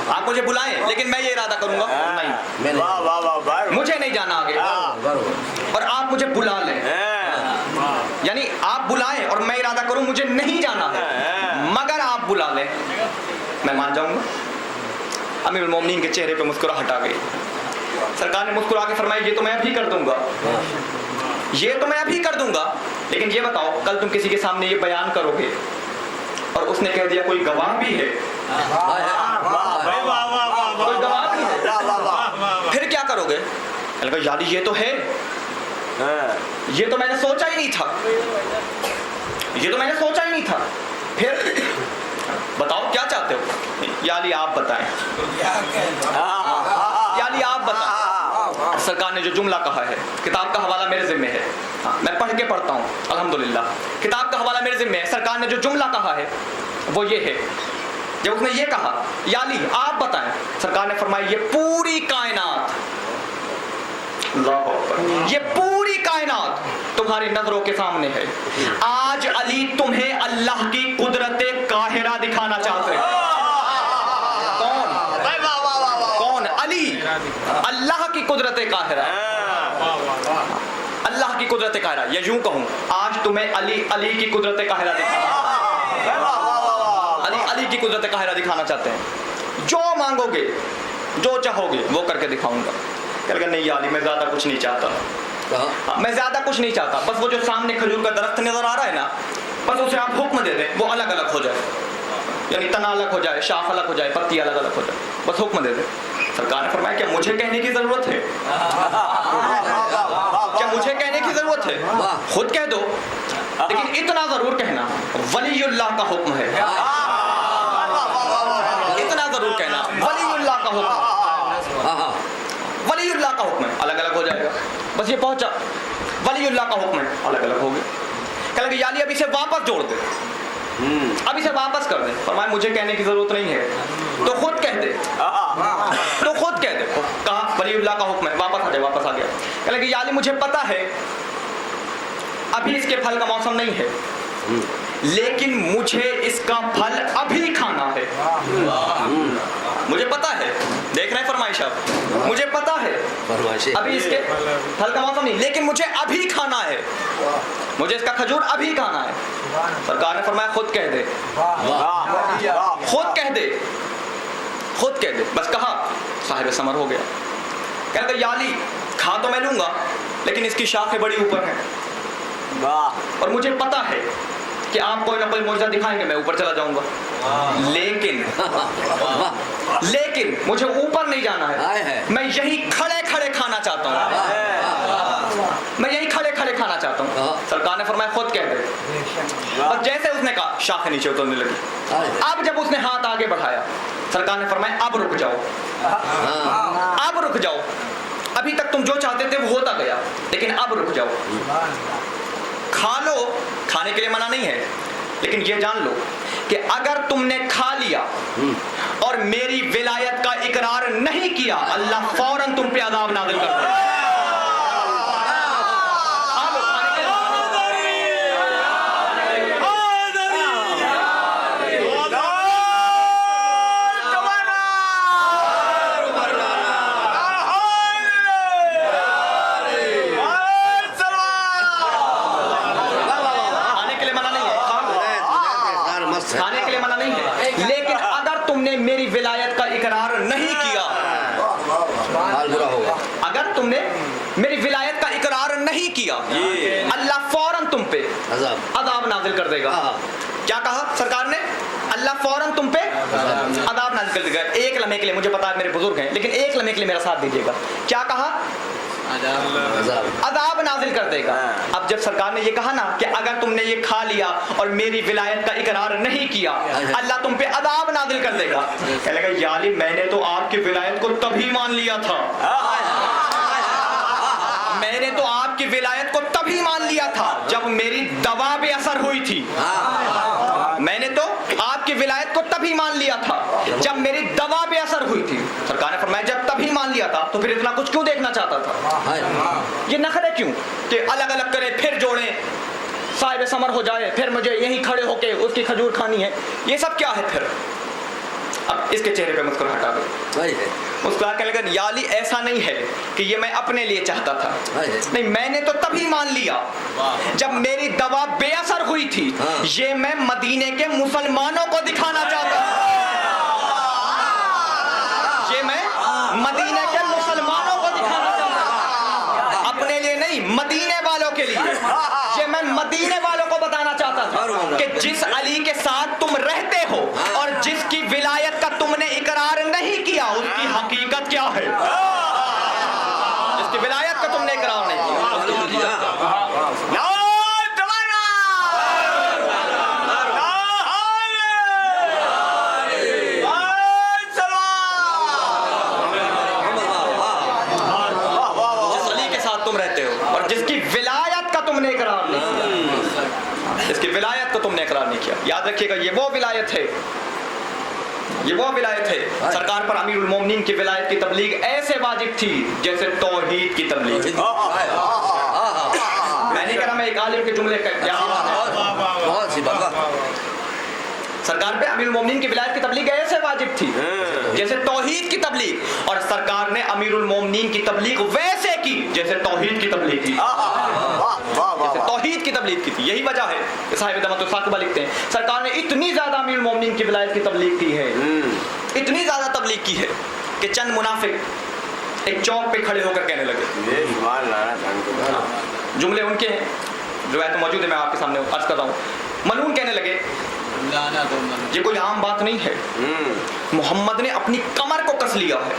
آپ مجھے بلائیں لیکن میں یہ ارادہ کروں گا نہیں, مجھے نہیں جانا آگے, اور آپ مجھے بلا لیں یعنی آپ بلائیں اور میں ارادہ کروں مجھے نہیں جانا ہے مگر آپ بلا لیں میں مان جاؤں گا. امیر المومنین کے چہرے پہ مسکراہٹ آ گئی. سرکار نے مسکرا کے فرمایا یہ تو میں ابھی کر دوں گا, یہ تو میں ابھی کر دوں گا, لیکن یہ بتاؤ کل تم کسی کے سامنے یہ بیان کرو گے اور اس نے کہہ دیا کوئی گواہ بھی ہے, کوئی گواہ بھی ہے, پھر کیا کرو گے؟ کہا یا علی یہ تو ہے, یہ تو میں نے سوچا ہی نہیں تھا, یہ تو میں نے سوچا ہی نہیں تھا, پھر بتاؤ کیا چاہتے ہو؟ یا علی آپ بتائیں, یا علی آپ بتائیں. سرکار نے جو جملہ کہا ہے, کتاب کا حوالہ میرے ذمہ ہے, میں پڑھ کے پڑھتا ہوں الحمدللہ, کتاب کا حوالہ میرے ذمہ ہے. سرکار نے جو جملہ کہا ہے وہ یہ ہے, جب اس نے یہ کہا یا علی آپ بتائیں, سرکار نے فرمایا یہ پوری کائنات, یہ پوری کائنات تمہاری نظروں کے سامنے ہے. آج علی تمہیں اللہ کی قدرت قاہرہ دکھانا چاہتے ہیں. کون؟ علی. اللہ کی قدرت قاہرہ, اللہ کی قدرت قاہرہ, یا یوں کہوں آج تمہیں علی کی قدرت قاہرہ دکھانا, علی کی قدرت قاہرہ دکھانا چاہتے ہیں. جو مانگو گے جو چاہو گے وہ کر کے دکھاؤں گا. کہ نہیں یا علی میں زیادہ کچھ نہیں چاہتا, میں زیادہ کچھ نہیں چاہتا, بس وہ جو سامنے کھجور کا درخت نظر آ رہا ہے نا, بس اسے آپ حکم دے دیں وہ الگ الگ ہو جائے, یعنی تنا الگ ہو جائے, شاخ الگ ہو جائے, پتی الگ الگ ہو جائے, بس حکم دے دیں. سرکار نے فرمایا کیا مجھے کہنے کی ضرورت ہے؟ کیا مجھے کہنے کی ضرورت ہے؟ خود کہہ دو, لیکن اتنا ضرور کہنا ولی اللہ کا حکم ہے, اتنا ضرور کہنا ولی اللہ کا حکم, ولی اللہ کا حکم ہے, الگ الگ ہو جائے گا, بس یہ پہنچا ولی اللہ کا حکم ہے, الگ الگ ہو گئے. کہ لگے یا علی اب اسے واپس جوڑ دے, اب اسے واپس کر دے. فرمایا مجھے کہنے کی ضرورت نہیں ہے, تو خود کہہ دے, تو خود کہہ دے. کہا ولی اللہ کا حکم ہے, واپس آ جائے, واپس آ گیا. کہ لگے یا علی مجھے پتا ہے ابھی اس کے پھل کا موسم نہیں ہے, لیکن مجھے اس کا پھل ابھی کھانا ہے. مجھے پتا ہے, دیکھ رہے ہیں فرمائش آپ, مجھے پتا ہے ابھی اس کے پھل کا موسم نہیں, لیکن مجھے ابھی کھانا ہے, مجھے اس کا کھجور ابھی کھانا ہے. سرکار نے فرمایا خود کہہ دے, خود کہہ دے, خود کہہ دے. بس کہا صاحب ثمر ہو گیا. کہتے یا علی کھا تو میں لوں گا, لیکن اس کی شاخیں بڑی اوپر ہیں, اور مجھے پتا ہے کہ آپ کوئی نہ کوئی معجزہ دکھائیں گے, میں اوپر چلا جاؤں گا, لیکن مجھے اوپر نہیں جانا ہے, میں یہی کھڑے کھڑے کھانا چاہتا ہوں, میں یہی کھڑے کھڑے کھانا چاہتا ہوں. سرکار نے فرمایا خود کہہ دے. اور جیسے اس نے کہا شاخیں نیچے اترنے لگی. اب جب اس نے ہاتھ آگے بڑھایا, سرکار نے فرمایا اب رک جاؤ, اب رک جاؤ, ابھی تک تم جو چاہتے تھے وہ ہوتا گیا, لیکن اب رک جاؤ. کھا لو, کھانے کے لیے منع نہیں ہے, لیکن یہ جان لو کہ اگر تم نے کھا لیا اور میری ولایت کا اقرار نہیں کیا, اللہ فوراً تم پہ عذاب نازل کر دے. کھانے کے لیے منع نہیں ہے, لیکن اگر تم نے میری ولایت کا اقرار نہیں کیا, اگر تم نے میری ولایت کا اقرار نہیں کیا, اللہ فوراً تم پہ عذاب نازل کر دے گا. کیا کہا سرکار نے؟ اللہ فوراً تم پہ عذاب نازل کر دے گا. ایک لمحے کے لیے, مجھے پتا ہے میرے بزرگ ہیں, لیکن ایک لمحے کے لیے میرا ساتھ دیجیے گا. کیا کہا؟ عذاب نازل کر دے گا. اب جب سرکار نے یہ کہا نا کہ اگر تم نے یہ کھا لیا اور میری ولایت کا اقرار نہیں کیا اللہ تم پہ عذاب نازل کر دے گا. کہنے لگا یا علی میں نے تو آپ کی ولایت کو تبھی مان لیا تھا, میں نے تو آپ کی ولایت کو تبھی مان لیا تھا جب میری دوا بے اثر ہوئی تھی. میں نے تو آپ کی ولایت کو تبھی مان لیا تھا جب میری دوا بے اثر ہوئی تھی. سرکار نے فرمایا جب تبھی مان لیا تھا تو پھر اتنا کچھ کیوں دیکھنا چاہتا تھا؟ یہ نخرے کیوں کہ الگ الگ کرے پھر جوڑیں, صاحب ثمر ہو جائے, پھر مجھے یہیں کھڑے ہو کے اس کی کھجور کھانی ہے, یہ سب کیا ہے پھر؟ اب اس کے چہرے پہ مسکراہٹ ہٹا دو. مسکرا کے لگا یا علی ایسا نہیں ہے کہ یہ میں اپنے لیے چاہتا تھا, نہیں میں نے تو تبھی مان لیا جب میری دوا بے اثر ہوئی تھی. یہ میں مدینے کے مسلمانوں کو دکھانا چاہتا تھا, یہ میں مدینے کے مسلمانوں کو دکھانا چاہتا تھا, اپنے لیے نہیں مدینے والوں کے لیے. یہ میں مدینے والوں کو بتانا چاہتا تھا کہ جس علی کے ساتھ تم رہتے ہو اور جس کی ولایت کا تم نے اقرار نہیں کیا اس کی حقیقت کیا ہے. جس کی ولایت کا تم نے اقرار نہیں کیا. جس علی کے ساتھ تم رہتے ہو اور جس کی ولایت کا تم نے اقرار نہیں کیا, اس کی ولایت کو تم نے اقرار نہیں کیا. یاد رکھیے گا یہ وہ ولایت ہے, یہ وہ ولایت ہے. سرکار پر امیر المومنین کی ولایت کی تبلیغ ایسے واجب تھی جیسے توحید کی تبلیغ. میں نہیں کہہ رہا, میں ایک عالم کے جملے کا سرکار پہ امیر المومنین کی ولایت کی تبلیغ ایسے واجب تھی جیسے توحید کی تبلیغ, اور سرکار نے امیر المومنین کی تبلیغ ویسے کی جیسے توحید کی تبلیغ کی, جیسے توحید کی تبلیغ کی تھی. یہی وجہ ہے کہ صاحب دمت الثاقبہ لکھتے ہیں سرکار نے اتنی زیادہ امیر المومنین کی ولایت کی تبلیغ کی ہے, اتنی زیادہ تبلیغ کی ہے کہ چند منافق ایک چوک پہ کھڑے ہو کر کہنے لگے, جملے ان کے ہیں روایت موجود ہے, میں آپ کے سامنے عرض کر رہا ہوں. ملعون کہنے لگے یہ کوئی عام بات نہیں ہے, محمد نے اپنی کمر کو کس لیا ہے,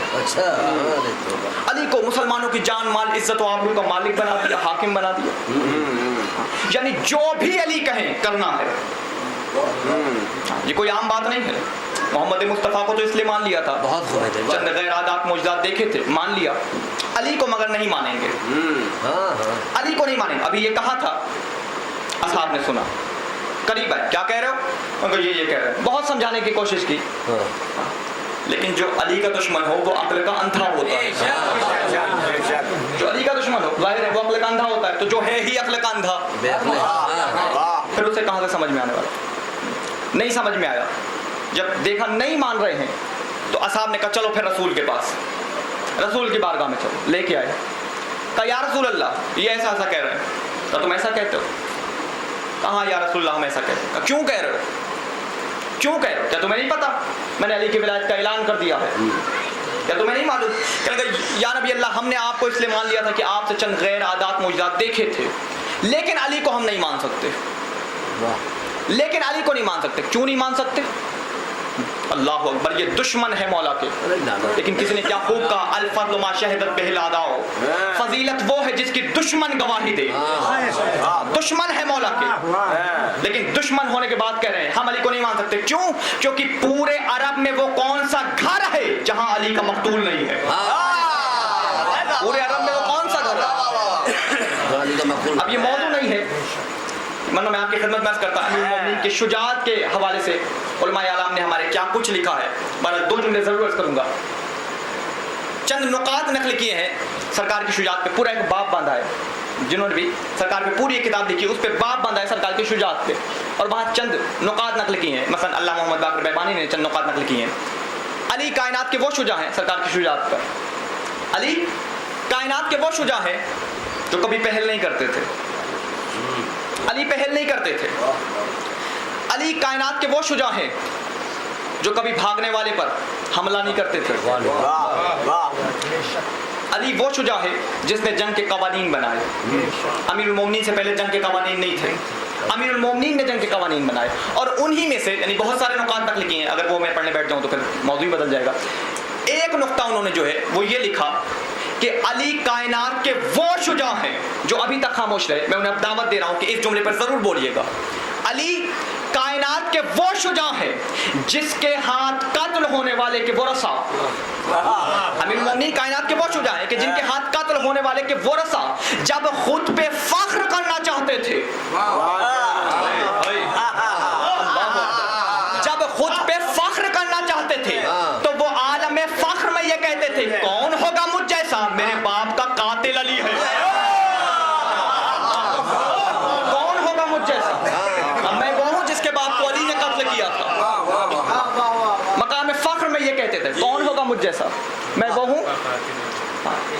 علی کو مسلمانوں کی جان مال عزت و آبرو کا مالک بنا دیا, حاکم بنا دیا, یعنی جو بھی علی کہیں کرنا ہے. یہ کوئی عام بات نہیں ہے. محمد مصطفیٰ کو تو اس لیے مان لیا تھا, چند غیر عادات معجزات دیکھے تھے, مان لیا. علی کو مگر نہیں مانیں گے, علی کو نہیں مانیں گے. ابھی یہ کہا تھا, اصحاب نے سنا, قریب ہے کیا کہہ رہے ہو, ان کو یہ کہہ رہے ہیں. بہت سمجھانے کی کوشش کی, لیکن جو علی کا دشمن ہو وہ عقل کا اندھا ہوتا ہے. جو علی کا دشمن ہو ظاہر ہے وہ عقل کا اندھا ہوتا ہے, تو جو ہے ہی عقل کا اندھا پھر اسے کہاں سے سمجھ میں آنے والا. نہیں سمجھ میں آیا. جب دیکھا نہیں مان رہے ہیں تو اصحاب نے کہا چلو پھر رسول کے پاس, رسول کی بارگاہ میں چلو. لے کے آئے, کہا یا رسول اللہ یہ ایسا ایسا کہہ رہے ہیں. تو تم ایسا کہتے ہو؟ کہاں یا رسول اللہ ہم ایسا کہتے ہیں. کیوں کہہ رہے ہو, کیوں کہہ رہے ہو, کیا تمہیں نہیں پتا میں نے علی کی ولایت کا اعلان کر دیا ہے, کیا تمہیں نہیں معلوم؟ کہنے لگا یا نبی اللہ ہم نے آپ کو اس لیے مان لیا تھا کہ آپ سے چند غیر عادات معجزات دیکھے تھے, لیکن علی کو ہم نہیں مان سکتے. لیکن علی کو نہیں مان سکتے. کیوں نہیں مان سکتے؟ اللہ اکبر, یہ دشمن ہے مولا کے. لیکن کسی نے کیا خوب کہا, الفضل ما شہدت بہ الاعداء, فضیلت وہ ہے جس کی دشمن گواہی دے. دشمن ہے مولا کے, لیکن دشمن ہونے کے بعد کہہ رہے ہیں ہم علی کو نہیں مان سکتے. کیوں؟ کیونکہ پورے عرب میں وہ کون سا گھر ہے جہاں علی کا مقتول نہیں ہے. پورے عرب میں وہ کون سا گھر ہے؟ اب یہ موضوع نہیں ہے, ورنہ میں آپ کی خدمت میں کرتا ہوں. امیر المومنین کی شجاعت کے حوالے سے علماء اعلام نے ہمارے کیا کچھ لکھا ہے. بہرحال دو جملے ضرور عرض کروں گا. چند نکات نقل کیے ہیں سرکار کی شجاعت پہ, پورا ایک باب باندھا ہے. جنہوں نے بھی سرکار پہ پوری ایک کتاب لکھی اس پہ باب باندھا ہے سرکار کی شجاعت پہ, اور وہاں چند نکات نقل کیے ہیں. مثلا اللہ محمد باقر بیبانی نے چند نکات نقل کیے ہیں. علی کائنات کے وہ شجاع ہیں سرکار کی شجاعت پر. علی کائنات کے وہ شجاع ہیں جو کبھی پہل نہیں کرتے تھے. علی پہل نہیں کرتے تھے. علی کائنات کے وہ شجاع ہیں جو کبھی بھاگنے والے پر حملہ نہیں کرتے تھے. علی وہ شجاع ہے جس نے جنگ کے قوانین بنائے. امیر المومنین سے پہلے جنگ کے قوانین نہیں تھے, امیر المومنین نے جنگ کے قوانین بنائے. اور انہی میں سے یعنی بہت سارے نکات نقل کیے ہیں, اگر وہ میں پڑھنے بیٹھ جاؤں تو پھر موضوع ہی بدل جائے گا. ایک نقطہ انہوں نے جو ہے وہ یہ لکھا کہ علی کائنات کے وہ شجاع ہیں جو ابھی تک خاموش رہے. میں انہیں دعوت دے رہا ہوں کہ اس جملے پر ضرور بولیے گا. علی کائنات کے وہ شجاع ہیں جس کے ہاتھ قتل ہونے والے کے ورثہ. امیر المومنین کائنات کے وہ شجاع ہیں کہ جن کے ہاتھ قتل ہونے والے کے ورثہ جب خود پہ فخر کرنا چاہتے تھے, جب خود پہ فخر کرنا چاہتے تھے تو وہ عالم فخر میں یہ کہتے تھے کون ہوگا مجھ جیسا, میرے باپ کا قاتل علی ہے. کون ہوگا مجھ جیسا, میں وہ ہوں جس کے باپ کو علی نے قتل کیا تھا. مقام فخر میں یہ کہتے تھے کون ہوگا مجھ جیسا, میں وہ ہوں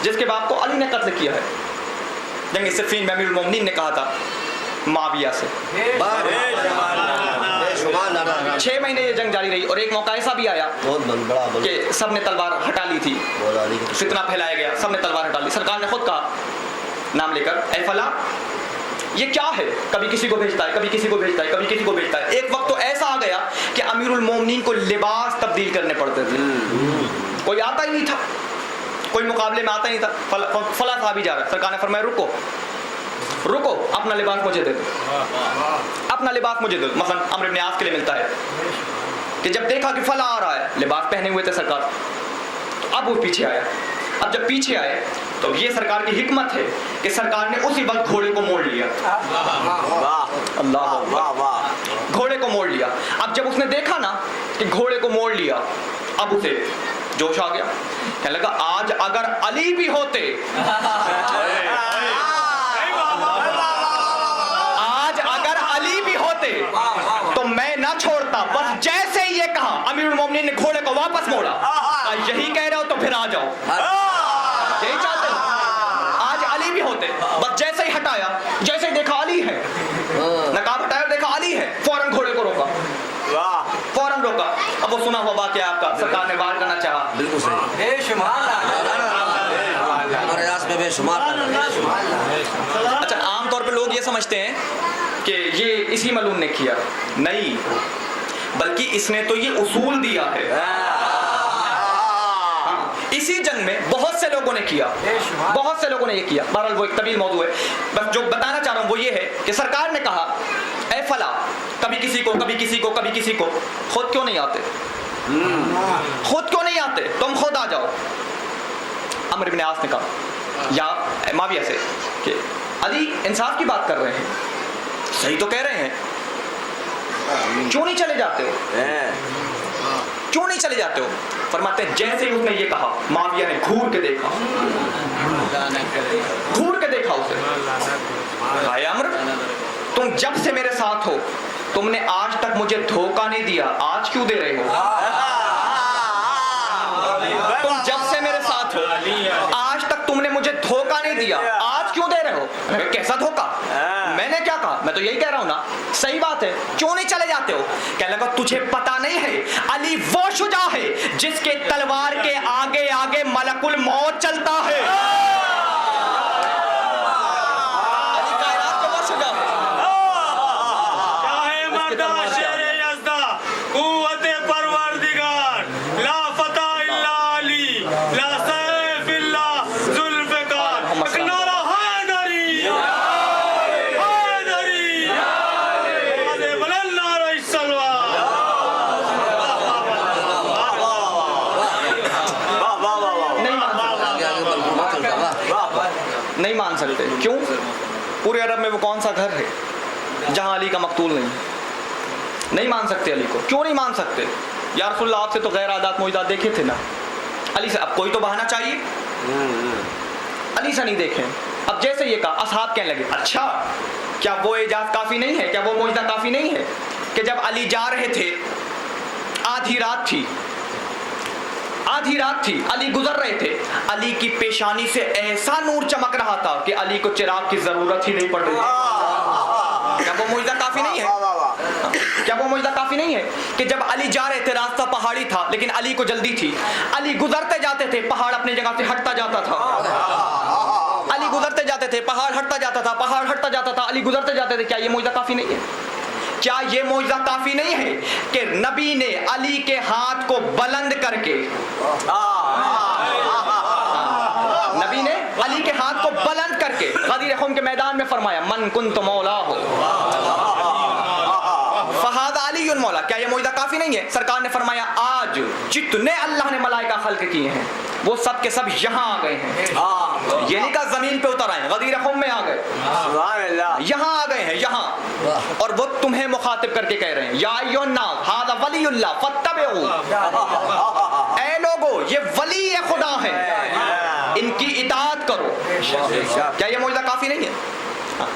جس کے باپ کو علی نے قتل کیا ہے. جنگ صفین میں امیر المومنین نے کہا تھا معاویہ سے, 6 مہینے یہ جنگ جاری رہی اور ایک موقع ایسا بھی آیا کہ سب نے تلوار ہٹا لی تھی, فتنہ پھیلایا گیا, سب نے تلوار ہٹا لی. سرکار نے خود کہا نام لے کر اے فلاں یہ کیا ہے, کبھی کسی کو بھیجتا ہے, کبھی کسی کو بھیجتا ہے, کبھی کسی کو بھیجتا ہے. ایک وقت تو ایسا آ گیا کہ امیر المومنین کو لباس تبدیل کرنے پڑتے تھے, کوئی آتا ہی نہیں تھا, کوئی مقابلے میں آتا ہی نہیں تھا. فلاں صحابی جا رہا ہے, سرکار نے فرمایا رکو رکو اپنا لباس مجھے دے دو, اپنا لباس مجھے دے دو. مثلا عمرو بن عاص کے لیے ملتا ہے کہ جب دیکھا کہ فلاں آ رہا ہے, لباس پہنے ہوئے تھے سرکار, تو اب وہ پیچھے آیا. اب جب پیچھے آئے تو یہ سرکار کی حکمت ہے کہ سرکار نے اسی وقت گھوڑے کو موڑ لیا. اللہ, گھوڑے کو موڑ لیا. اب جب اس نے دیکھا نا کہ گھوڑے کو موڑ لیا, اب اسے جوش آ گیا, کہنے لگا آج اگر علی بھی ہوتے, آج اگر علی بھی ہوتے تو میں نہ چھوڑتا. بس جیسے ہی یہ کہا امیر المومنین نے گھوڑے کو واپس موڑا, یہی کہہ رہے ہو تو پھر آ جاؤ, یہی چاہتے ہو آج علی بھی ہوتے. بس جیسے ہی ہٹایا, جیسے ہی دیکھا علی ہے, نقاب ہٹایا دیکھا علی ہے, فوراً گھوڑے کو روکا, فوراً روکا. اب وہ سنا ہوا واقعہ آپ کا, سرکار نے وار کرنا چاہا. بالکل صحیح, اچھا عام طور پہ لوگ یہ سمجھتے ہیں کہ یہ اسی ملعون نے کیا, نہیں, بلکہ اس نے تو یہ اصول دیا ہے. اسی جنگ میں بہت سے لوگوں نے کیا, بہت سے لوگوں نے یہ کیا. بہرحال وہ ایک طویل موضوع ہے. بس جو بتانا چاہ رہا ہوں وہ یہ ہے کہ سرکار نے کہا اے فلاں, کبھی کسی کو, کبھی کسی کو, کبھی کسی کو, خود کیوں نہیں آتے, خود کیوں نہیں آتے, تم خود آ جاؤ. عمرو بن عاص نے کہا یا معاویہ سے کہ علی انصاف کی بات کر رہے ہیں, صحیح تو کہہ رہے ہیں, کیوں نہیں چلے جاتے ہو, کیوں نہیں چلے جاتے ہو. فرماتے ہیں جیسے ہی اس نے یہ کہا معاویہ نے گھور کے دیکھا, گھور کے دیکھا اسے. اے عمرو تم جب سے میرے ساتھ ہو تم نے آج تک مجھے دھوکہ نہیں دیا, آج کیوں دے رہے ہو. تم جب سے میرے ساتھ ہو آج تک تم نے مجھے دھوکہ نہیں دیا, آج کیوں دے رہے ہو. کیسا دھوکہ, میں نے کیا کہا, میں تو یہی کہہ رہا ہوں نا, صحیح بات ہے, کیوں نہیں چلے جاتے ہو. کہنے لگا تجھے پتا نہیں ہے علی وہ شجاع ہے جس کے تلوار کے آگے آگے ملک الموت چلتا ہے. علی کائنات کا وہ شجاع ہے. نہیں مان سکتے. کیوں؟ پورے عرب میں وہ کون سا گھر ہے جہاں علی کا مقتول نہیں, نہیں مان سکتے علی کو. کیوں نہیں مان سکتے؟ یا رسول اللہ آپ سے تو غیر عادات معجزات دیکھے تھے نا, علی سے اب کوئی تو بہانہ چاہیے, علی سے نہیں دیکھیں. اب جیسے یہ کہا اصحاب کہنے لگے اچھا کیا وہ اعجاز کافی نہیں ہے, کیا وہ معجزہ کافی نہیں ہے کہ جب علی جا رہے تھے, آدھی رات تھی, آدھی رات تھی, علی گزر رہے تھے, علی کی پیشانی سے ایسا نور چمک رہا تھا کہ علی کو چراغ کی ضرورت ہی نہیں پڑ رہی تھی. کیا وہ معجزہ کافی نہیں ہے, کیا وہ معجزہ کافی نہیں ہے کہ جب علی جا رہے تھے راستہ پہاڑی تھا لیکن علی کو جلدی تھی, علی گزرتے جاتے تھے پہاڑ اپنی جگہ سے ہٹتا جاتا تھا, علی گزرتے جاتے تھے پہاڑ ہٹتا جاتا تھا, پہاڑ ہٹتا جاتا تھا, علی گزرتے جاتے تھے. کیا یہ معجزہ کافی نہیں ہے, کیا یہ معجزہ کافی نہیں ہے کہ نبی نے علی کے ہاتھ کو بلند کر کے, نبی علی کے ہاتھ کو بلند کر کے غدیر خم کے میدان میں فرمایا من کنت مولا ہو فہذا علی مولا. کیا یہ معجزہ کافی نہیں ہے؟ سرکار نے فرمایا آج جتنے اللہ نے ملائکہ خلق کیے ہیں وہ سب کے سب یہاں آ گئے ہیں. یہ نہیں کہا زمین پہ اتر آئے, غدیر خم میں آ گئے, یہاں آ گئے ہیں یہاں. اور وہ تمہیں مخاطب کر کے کہہ رہے ہیں یا ایھا الناس ھذا ولی اللہ فاتبعوا. اے لوگو یہ ولی خدا ہیں, ان کی اطاعت کرو. کیا یہ معجزہ کافی نہیں ہے؟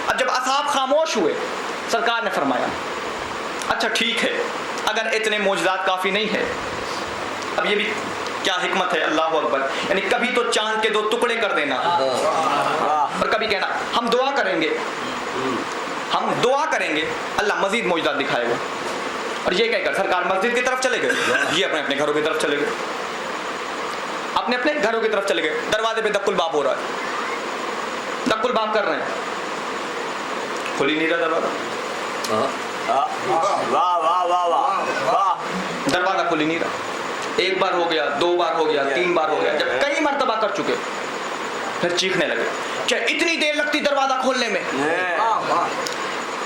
اب جب اصحاب خاموش ہوئے سرکار نے فرمایا اچھا ٹھیک ہے اگر اتنے معجزات کافی نہیں ہے. اب یہ بھی کیا حکمت ہے, اللہ اکبر. یعنی کبھی تو چاند کے 2 ٹکڑے کر دینا اور کبھی کہنا ہم دعا کریں گے, ہم دعا کریں گے اللہ مزید معجزات دکھائے گا. اور یہ کہہ کر سرکار مسجد کی طرف چلے گئے, یہ اپنے اپنے گھروں کی طرف چلے گئے, اپنے اپنے گھروں کی طرف چلے گئے. دروازے پہ دق الباب ہو رہا ہے, دق الباب کر رہے ہیں, کھلی نہیں رہا دروازہ, دروازہ کھلی نہیں رہا. 1 بار ہو گیا, 2 بار ہو گیا, 3 بار ہو گیا, جب کئی مرتبہ کر چکے پھر چیخنے لگے کیا اتنی دیر لگتی دروازہ کھولنے میں,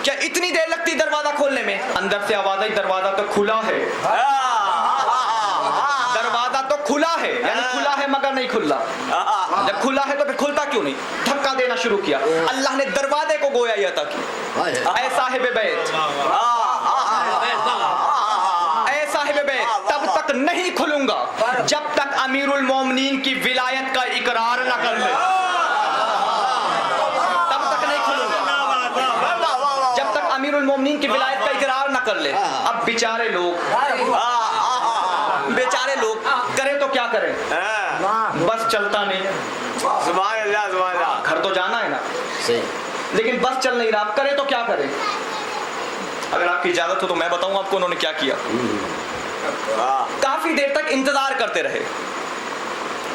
کیا اتنی دیر لگتی دروازہ کھولنے میں. اندر سے آواز آئی دروازہ تو کھلا ہے, دروازہ تو کھلا ہے, یعنی کھلا ہے مگر نہیں کھلا. جب کھلا ہے تو پھر کھلتا کیوں نہیں؟ دھکا دینا شروع کیا. اللہ نے دروازے کو گویا یہ عطا کی, اے صاحب بیت, اے صاحب بیت تب تک نہیں کھلوں گا جب تک امیر المومنین کی ولایت کا اقرار نہ کر لے. تب تک نہیں کھلوں گا جب تک امیر المومنین کی ولایت کا اقرار نہ کر لے. اب بیچارے لوگ کرے تو کیا کریں, بس چلتا نہیں. سبحان اللہ سبحان اللہ. گھر تو جانا ہے نا, لیکن بس چل نہیں رہا, اب کرے تو کیا کریں. اگر آپ کی اجازت ہو تو میں بتاؤں آپ کو انہوں نے کیا کیا. کافی دیر تک انتظار کرتے رہے,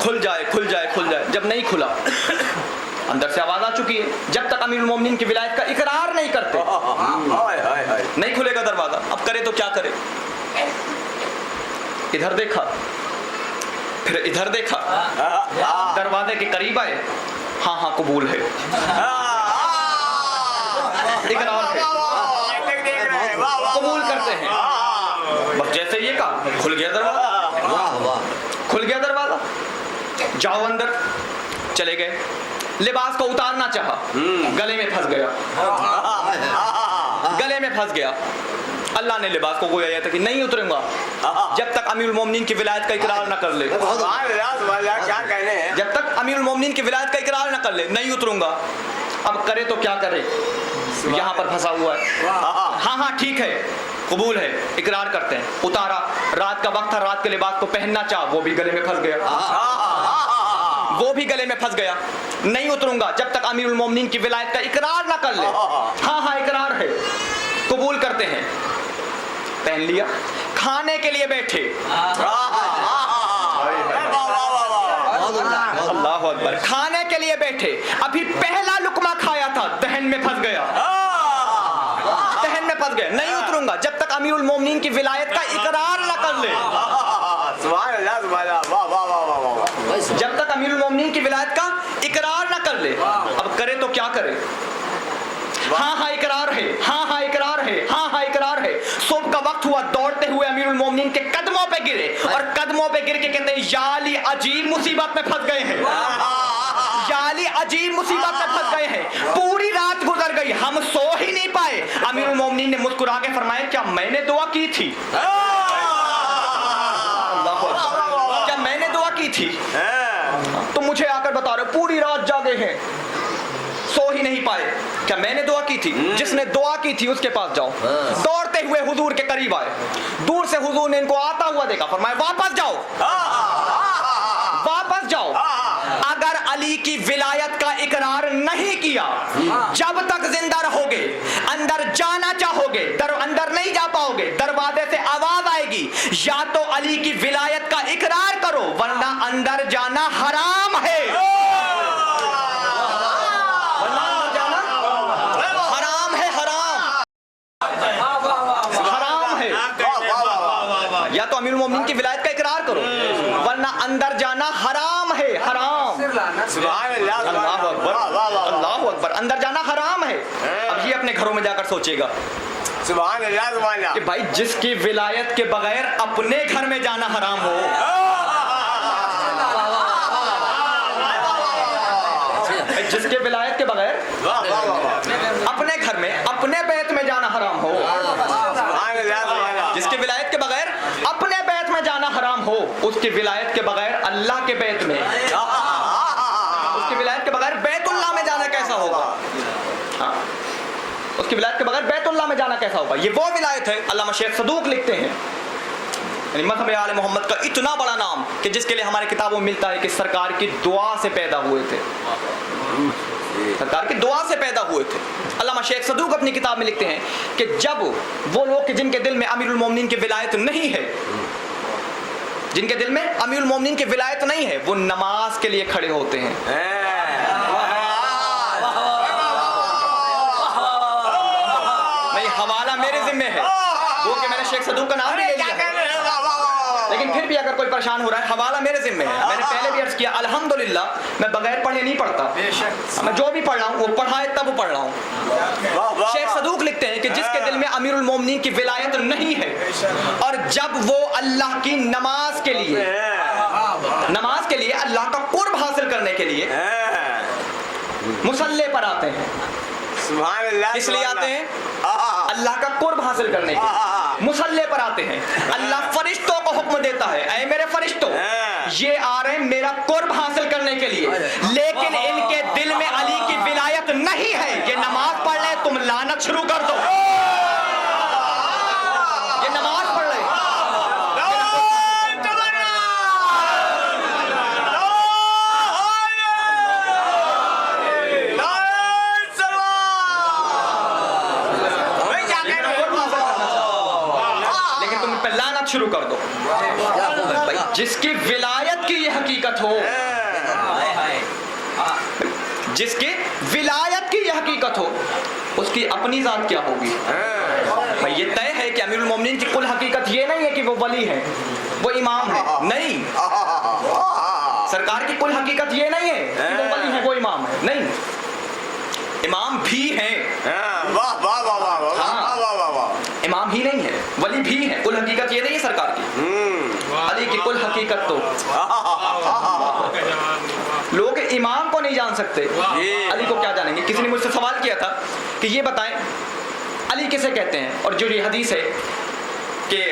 کھل جائے کھل جائے کھل جائے. جب نہیں کھلا اندر سے آواز آ چکی ہے جب تک امیر المومنین کی ولایت کا اقرار نہیں کرتے نہیں کھلے گا دروازہ. اب کرے تو کیا کرے. ادھر دیکھا پھر ادھر دیکھا, دروازے کے قریب آئے, ہاں ہاں قبول ہے, اقرار ہے, قبول کرتے ہیں. بس جیسے یہ کہا کھل گیا دروازہ, کھل گیا دروازہ. جاؤ اندر, چلے گئے. لباس کو اتارنا چاہا, گلے میں پھنس گیا, گلے میں پھنس گیا. اللہ نے لباس کو گویا تھا کہ نہیں اتروں گا جب تک امیر المومنین کی ولایت کا اقرار نہ کر لے. جب تک امیر المومنین کی ولایت کا اقرار نہ کر لے نہیں اتروں گا. اب کرے تو کیا کرے, یہاں پر پھنسا ہوا ہے. ہاں ہاں ٹھیک ہے قبول ہے, اقرار کرتے ہیں. اتارا, رات کا وقت تھا, رات کے لباس کو پہننا چاہا, وہ بھی گلے میں پھنس گیا, وہ بھی گلے میں پھنس گیا. نہیں اتروں گا جب تک امیر المومنین کی ولایت کا اقرار نہ کر لے. ہاں ہاں اقرار ہے, قبول کرتے ہیں. پہن لیا, کھانے کے لیے بیٹھے. اللہ اکبر. کھانے کے لیے بیٹھے, ابھی پہلا لقمہ کھایا تھا, دہن میں پھنس گیا, دہن میں پھنس گیا. نہیں اتروں گا جب تک امیر المومنین کی ولایت کا اقرار نہ کر لے. سبحان اللہ سبحان اللہ. واہ واہ واہ واہ. جب تک امیر المومنین کی ولایت کا اقرار نہ کر لے. اب کرے تو کیا کرے. ہاں ہاں اقرار ہے, ہاں ہاں اقرار ہے, ہاں ہاں اقرار ہے. صبح کا وقت ہوا, دوڑتے ہوئے امیر المومنین کے قدموں پہ گرے, اور قدموں پہ گر کے کہتے ہیں یا علی عجیب مصیبت میں پھنس گئے ہیں, یا علی عجیب مصیبت میں پھنس گئے ہیں. پوری رات گزر گئی, ہم سو ہی نہیں پائے. امیر المومنین نے مسکرا کے فرمایا کیا میں نے دعا کی تھی, کیا میں نے دعا کی تھی. تو مجھے آ کر بتا رہے پوری رات جاگے ہیں, سو ہی نہیں پائے, کیا میں نے دعا کی تھی. جس نے دعا کی تھی اس کے پاس جاؤ. دوڑتے ہوئے حضور کے قریب آئے, دور سے حضور نے ان کو آتا ہوا دیکھا, فرمایا واپس جاؤ, واپس جاؤ. اگر علی کی ولایت کا اقرار نہیں کیا جب تک زندہ رہو گے, اندر جانا چاہو گے اندر نہیں جا پاؤ گے. دروازے سے آواز آئے گی یا تو علی کی ولایت کا اقرار کرو ورنہ اندر جانا حرام ہے. یا تو امیر المومنین کی ولایت کا اقرار کرو ورنہ اندر جانا حرام ہے حرام. سبحان اللہ اللہ اکبر, اللہ اکبر. اندر جانا حرام ہے. اب یہ اپنے گھروں میں جا کر سوچے گا سبحان اللہ سبحان کہ اللہ. بھائی جس کی ولایت کے بغیر اپنے گھر میں جانا حرام ہو, جس کے ولایت کے بغیر اپنے گھر میں اپنے بیت میں جانا حرام ہو, سبحان اللہ سبحان اللہ. جس کی ولایت کے بغیر اپنے بیت میں جانا حرام ہو, اس کی ولایت کے بغیر اللہ کے بیت میں, اس کی ولایت کے بغیر بیت اللہ میں جانا کیسا ہوگا؟ اس کی ولایت کے بغیر بیت اللہ میں جانا کیسا ہوگا؟ یہ وہ ولایت ہے. علامہ شیخ صدوق لکھتے ہیں یعنی مذہب آل محمد کا اتنا بڑا نام کہ جس کے لیے ہماری کتابوں میں ملتا ہے کہ سرکار کی دعا سے پیدا ہوئے تھے, سرکار کی دعا سے پیدا ہوئے تھے. علامہ شیخ صدوق اپنی کتاب میں لکھتے ہیں کہ جب وہ لوگ جن کے دل میں امیر المومنین کی ولایت نہیں ہے, جن کے دل میں امیر المومنین کی ولایت نہیں ہے, وہ نماز کے لیے کھڑے ہوتے ہیں. نہیں, حوالہ میرے ذمہ ہے, وہ کہ میں نے شیخ صدوق کا نام بھی لے لیا ہے, لیکن پھر بھی اگر کوئی پریشان ہو رہا ہے حوالہ میرے ذمہ ہے. میں نے پہلے بھی عرض کیا الحمدللہ میں بغیر پڑھے نہیں پڑھتا, میں جو بھی پڑھ رہا ہوں وہ پڑھا ہے تب پڑھ رہا ہوں. شیخ صدوق لکھتے ہیں کہ جس کے دل میں امیر المومنین کی ولایت نہیں ہے اور جب وہ اللہ کی نماز کے لیے اللہ کا قرب حاصل کرنے کے لیے مصلی پر آتے ہیں, سبحان اللہ. اس لیے آتے ہیں اللہ کا قرب حاصل کرنے کے, مصلی پر آتے ہیں. اللہ فرشتوں کو حکم دیتا ہے اے میرے فرشتوں, یہ آ رہے ہیں میرا قرب حاصل کرنے کے لیے, لیکن ان کے دل میں علی کی ولایت نہیں ہے. یہ نماز پڑھ لیں تم لعنت شروع کر دو, یہ نماز پڑھ لیں. شروع کر دو. جس کی ولایت کی یہ حقیقت ہو, جس کی ولایت کی یہ حقیقت ہو, اس کی اپنی ذات کیا ہوگی؟ بھائی یہ طے ہے کہ امیر المومنین کی کل حقیقت یہ نہیں ہے کہ وہ ولی ہے, وہ امام ہے. نہیں, سرکار کی کل حقیقت یہ نہیں ہے کہ وہ ولی ہے, وہ امام ہے. نہیں, امام بھی ہیں, امام ہی نہیں ہے, ولی بھی ہے. کل حقیقت یہ نہیں ہے سرکار کی. علی کی کل حقیقت تو لوگ امام کو نہیں جان سکتے, علی کو کیا جانیں گے؟ کسی نے مجھ سے سوال کیا تھا کہ یہ بتائیں علی کسے کہتے ہیں, اور جو یہ حدیث ہے کہ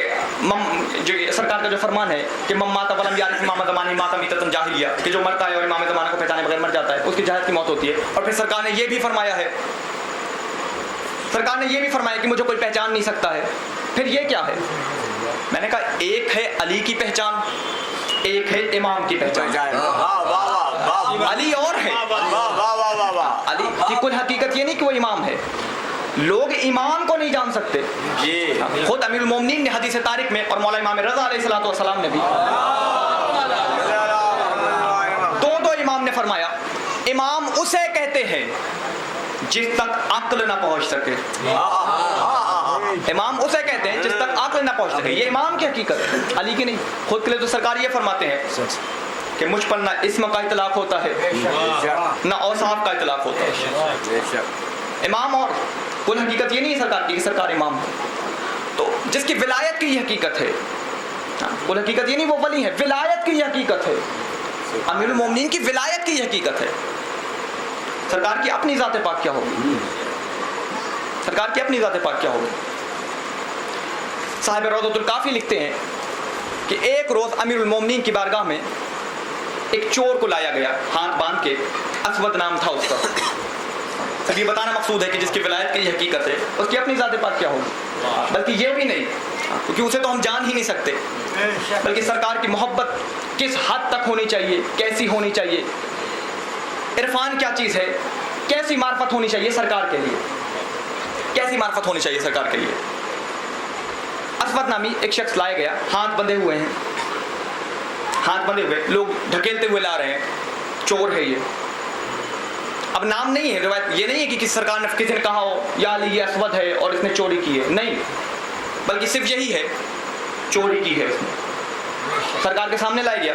جو سرکار کا جو فرمان ہے کہ مماتا ولم یعرف امام زمانہ ماتا میتۃ جاہلیہ, کہ جو مرتا ہے اور امام زمانہ کو پہچانے بغیر مر جاتا ہے اس کی جہالت کی موت ہوتی ہے. اور پھر سرکار نے یہ بھی فرمایا ہے, سرکار نے یہ بھی فرمایا کہ مجھے کوئی پہچان نہیں سکتا ہے. پھر یہ کیا ہے؟ میں نے کہا ایک ہے علی کی پہچان, ایک ہے امام کی پہچان. علی اور ہے, علی کی کل حقیقت یہ نہیں کہ وہ امام ہے, لوگ امام کو نہیں جان سکتے. خود امیر المومنین نے حدیث طارق میں اور مولا امام رضا علیہ الصلوۃ والسلام نے بھی دو امام نے فرمایا امام اسے کہتے ہیں جس تک عقل نہ پہنچ سکے. امام اسے کہتے ہیں جس تک عقل نہ پہنچ سکے. یہ امام کی حقیقت ہے, علی کی نہیں. خود کے لیے تو سرکار یہ فرماتے ہیں کہ مجھ پر نہ اسم کا اطلاق ہوتا ہے نہ اوصاف کا اطلاق ہوتا ہے. امام اور کل حقیقت یہ نہیں ہے سرکار کی کہ سرکار امام ہے. تو جس کی ولایت کی یہ حقیقت ہے, کل حقیقت یہ نہیں وہ ولی ہے, ولایت کی یہ حقیقت ہے, امیر المومنین کی ولایت کی یہ حقیقت ہے. سرکار کی اپنی ذات پاک کیا ہوگی؟ سرکار کی اپنی ذات پاک کیا ہوگی؟ صاحب روضۃ الکافی لکھتے ہیں کہ ایک روز امیر المومنین کی بارگاہ میں ایک چور کو لایا گیا ہاتھ باندھ کے, اسود نام تھا اس کا. اب یہ بتانا مقصود ہے کہ جس کی ولایت کی حقیقت ہے اس کی اپنی ذات پاک کیا ہوگی. بلکہ یہ بھی نہیں, کیونکہ اسے تو ہم جان ہی نہیں سکتے, بلکہ سرکار کی محبت کس حد تک ہونی چاہیے, کیسی ہونی چاہیے, عرفان کیا چیز ہے, کیسی معرفت ہونی چاہیے سرکار کے لیے, کیسی معرفت ہونی چاہیے سرکار کے لیے. اسود نامی ایک شخص لایا گیا, ہاتھ بندھے ہوئے ہیں, ہاتھ بندھے ہوئے, لوگ ڈھکیلتے ہوئے لا رہے ہیں, چور ہے یہ. اب نام نہیں ہے, روایت یہ نہیں ہے کہ کسی سرکار نے کسی نے کہا ہو یا علی یہ اسود ہے اور اس نے چوری کی ہے, نہیں, بلکہ صرف یہی ہے چوری کی ہے اس نے. سرکار کے سامنے لایا گیا,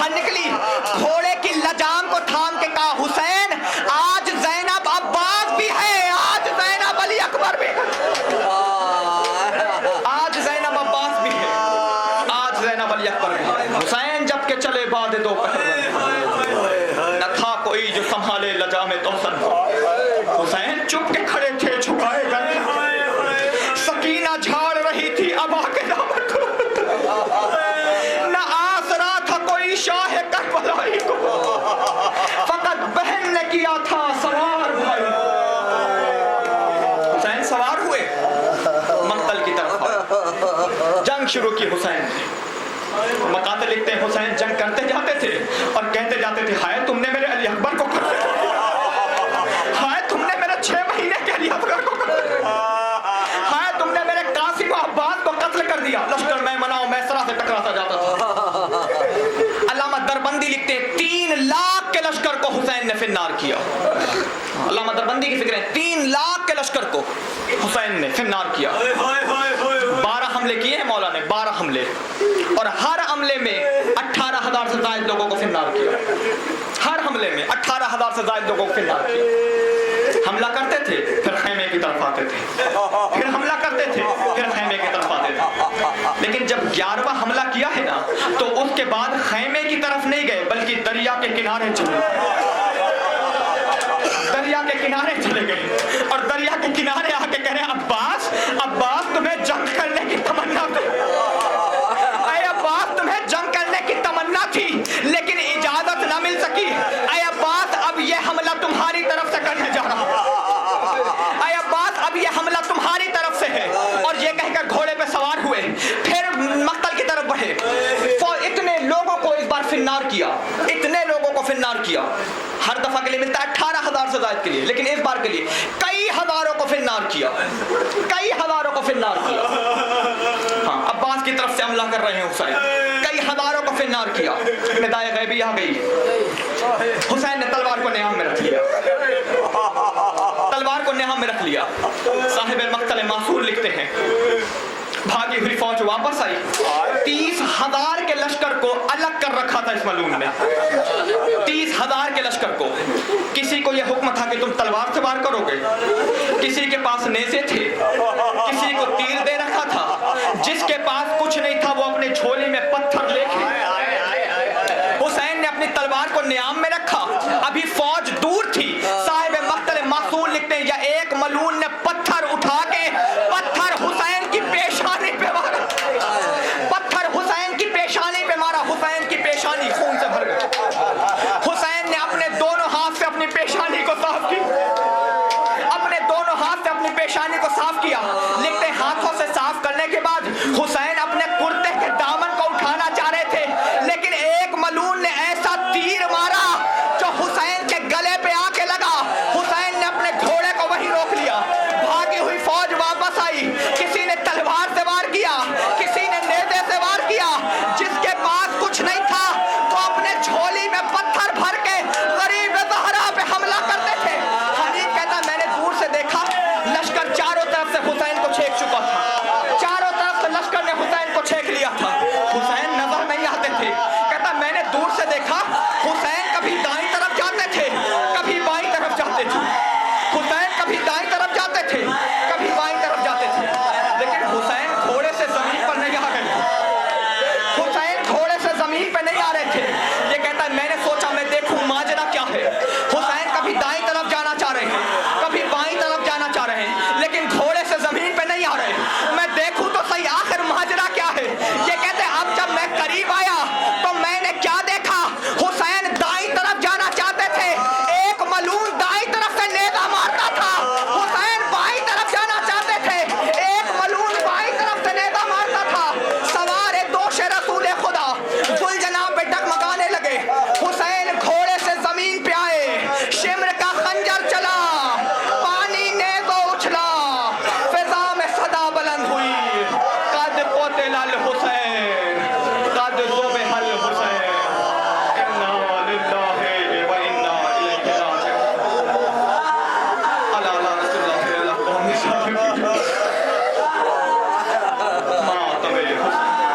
باہر نکلی, گھوڑے کی لجام کو تھام کے کہا حسین آج زینب عباس بھی ہے, آج زینب علی اکبر بھی ہے, آج زینب عباس بھی ہے, آج زینب علی اکبر بھی ہے. حسین جب کے چلے بعد دوپہر نہ تھا کوئی جو سنبھالے لجام توسن کو. حسین چپ کے کھڑے تھے چھپائے گئے, سکینہ جھاڑ رہی تھی ابا کے دامن کو, نہ آسرا تھا کوئی شاہ کربلائی کو, فقط بہن نے کیا تھا سوار بھائی. حسین سوار ہوئے, مقتل کی طرف آئے, جنگ شروع کی حسین نے. مقاتل لکھتے ہیں حسین جنگ کرتے جاتے تھے اور کہتے جاتے تھے ہائے تم نے میرے علی اکبر کو قتل کیا, ہائے تم نے میرے 6 مہینے کے علی اکبر کو قتل کیا, ہائے تم نے میرے قاسم و عباس کو قتل کر دیا. لشکر میں مناؤ میسرا سے ٹکراتا جاتا تھا. علامہ دربندی لکھتے ہیں 3 لاکھ کے لشکر کو حسین نے فنار کیا. علامہ دربندی کی فکر ہے 3 لاکھ کے لشکر کو حسین نے فنار کیا. 12 حملے کیے ہیں مولا نے, 12 حملے, اور ہر حملے میں 18,000 سے زائد لوگوں کو فنار کیا. ہر حملے میں 18,000 سے زائد لوگوں کو فنار کیا. حملہ کرتے تھے پھر خیمے کی طرف آتے تھے, پھر حملہ کرتے تھے پھر خیمے کی طرف آتے تھے. لیکن جب 11واں حملہ کیا ہے نا تو اس کے بعد خیمے کی طرف نہیں گئے بلکہ دریا کے کنارے چلے گئے, دریا کے کنارے چلے گئے, اور دریا کے کنارے آ کے کہہ رہے ہیں عباس, عباس تمہیں جنگ کرنے کی تمنا تھی, اے عباس تمہیں جنگ کرنے کی تمنا تھی لیکن اجازت نہ مل سکی. اے عباس اب یہ حملہ تمہاری طرف سے کرنے جا رہا, اے عباس اب یہ حملہ تمہاری طرف سے ہے. اور یہ کہہ کر گھوڑے پہ سوار ہوئے, پھر مقتل کی طرف بڑھے. اتنے لوگوں کو اس بار فنار کیا, اتنے لوگوں کو فنار کیا. ہر دفعہ کے لیے ملتا ہے 18,000 سے زائد کے لیے, لیکن اس بار کے لیے کئی ہزاروں کو فنار کیا, کئی ہزاروں کو فنار کیا. ہاں عباس کی طرف سے حملہ کر رہے ہیں حسین, کئی ہزاروں کو فنار کیا. ندائے غیبی آ گئی, حسین نے تلوار کو نیام میں رکھ لیا, تلوار کو نیام میں رکھ لیا. صاحب المقتل معصور لکھتے ہیں بھاگی ہوئی فوج واپس آئی, 30,000 کے لشکر کو الگ کر رکھا تھا اس ملعون نے, 30,000 کے لشکر کو. کسی کو یہ حکم تھا کہ تم تلوار سے وار کرو گے, کسی کے پاس نیزے تھے, کسی کو تیر دے رکھا تھا, جس کے پاس کچھ نہیں تھا وہ اپنے جھولی میں پتھر لے کے. حسین نے اپنی تلوار کو نیام میں رکھا, ابھی فوج دور تھی. صاحب مقتل معصوم لکھتے ہیں یا ایک ملعون نے پتھر اٹھا کے پتھر حسین کی پیشانی پہ مارا, پتھر حسین کی پیشانی پہ مارا. حسین کی پیشانی خون سے بھر گئی. حسین نے اپنے دونوں ہاتھ سے اپنی پیشانی کو صاف کیا, اپنے دونوں ہاتھ سے اپنی پیشانی کو صاف کیا. لکھتے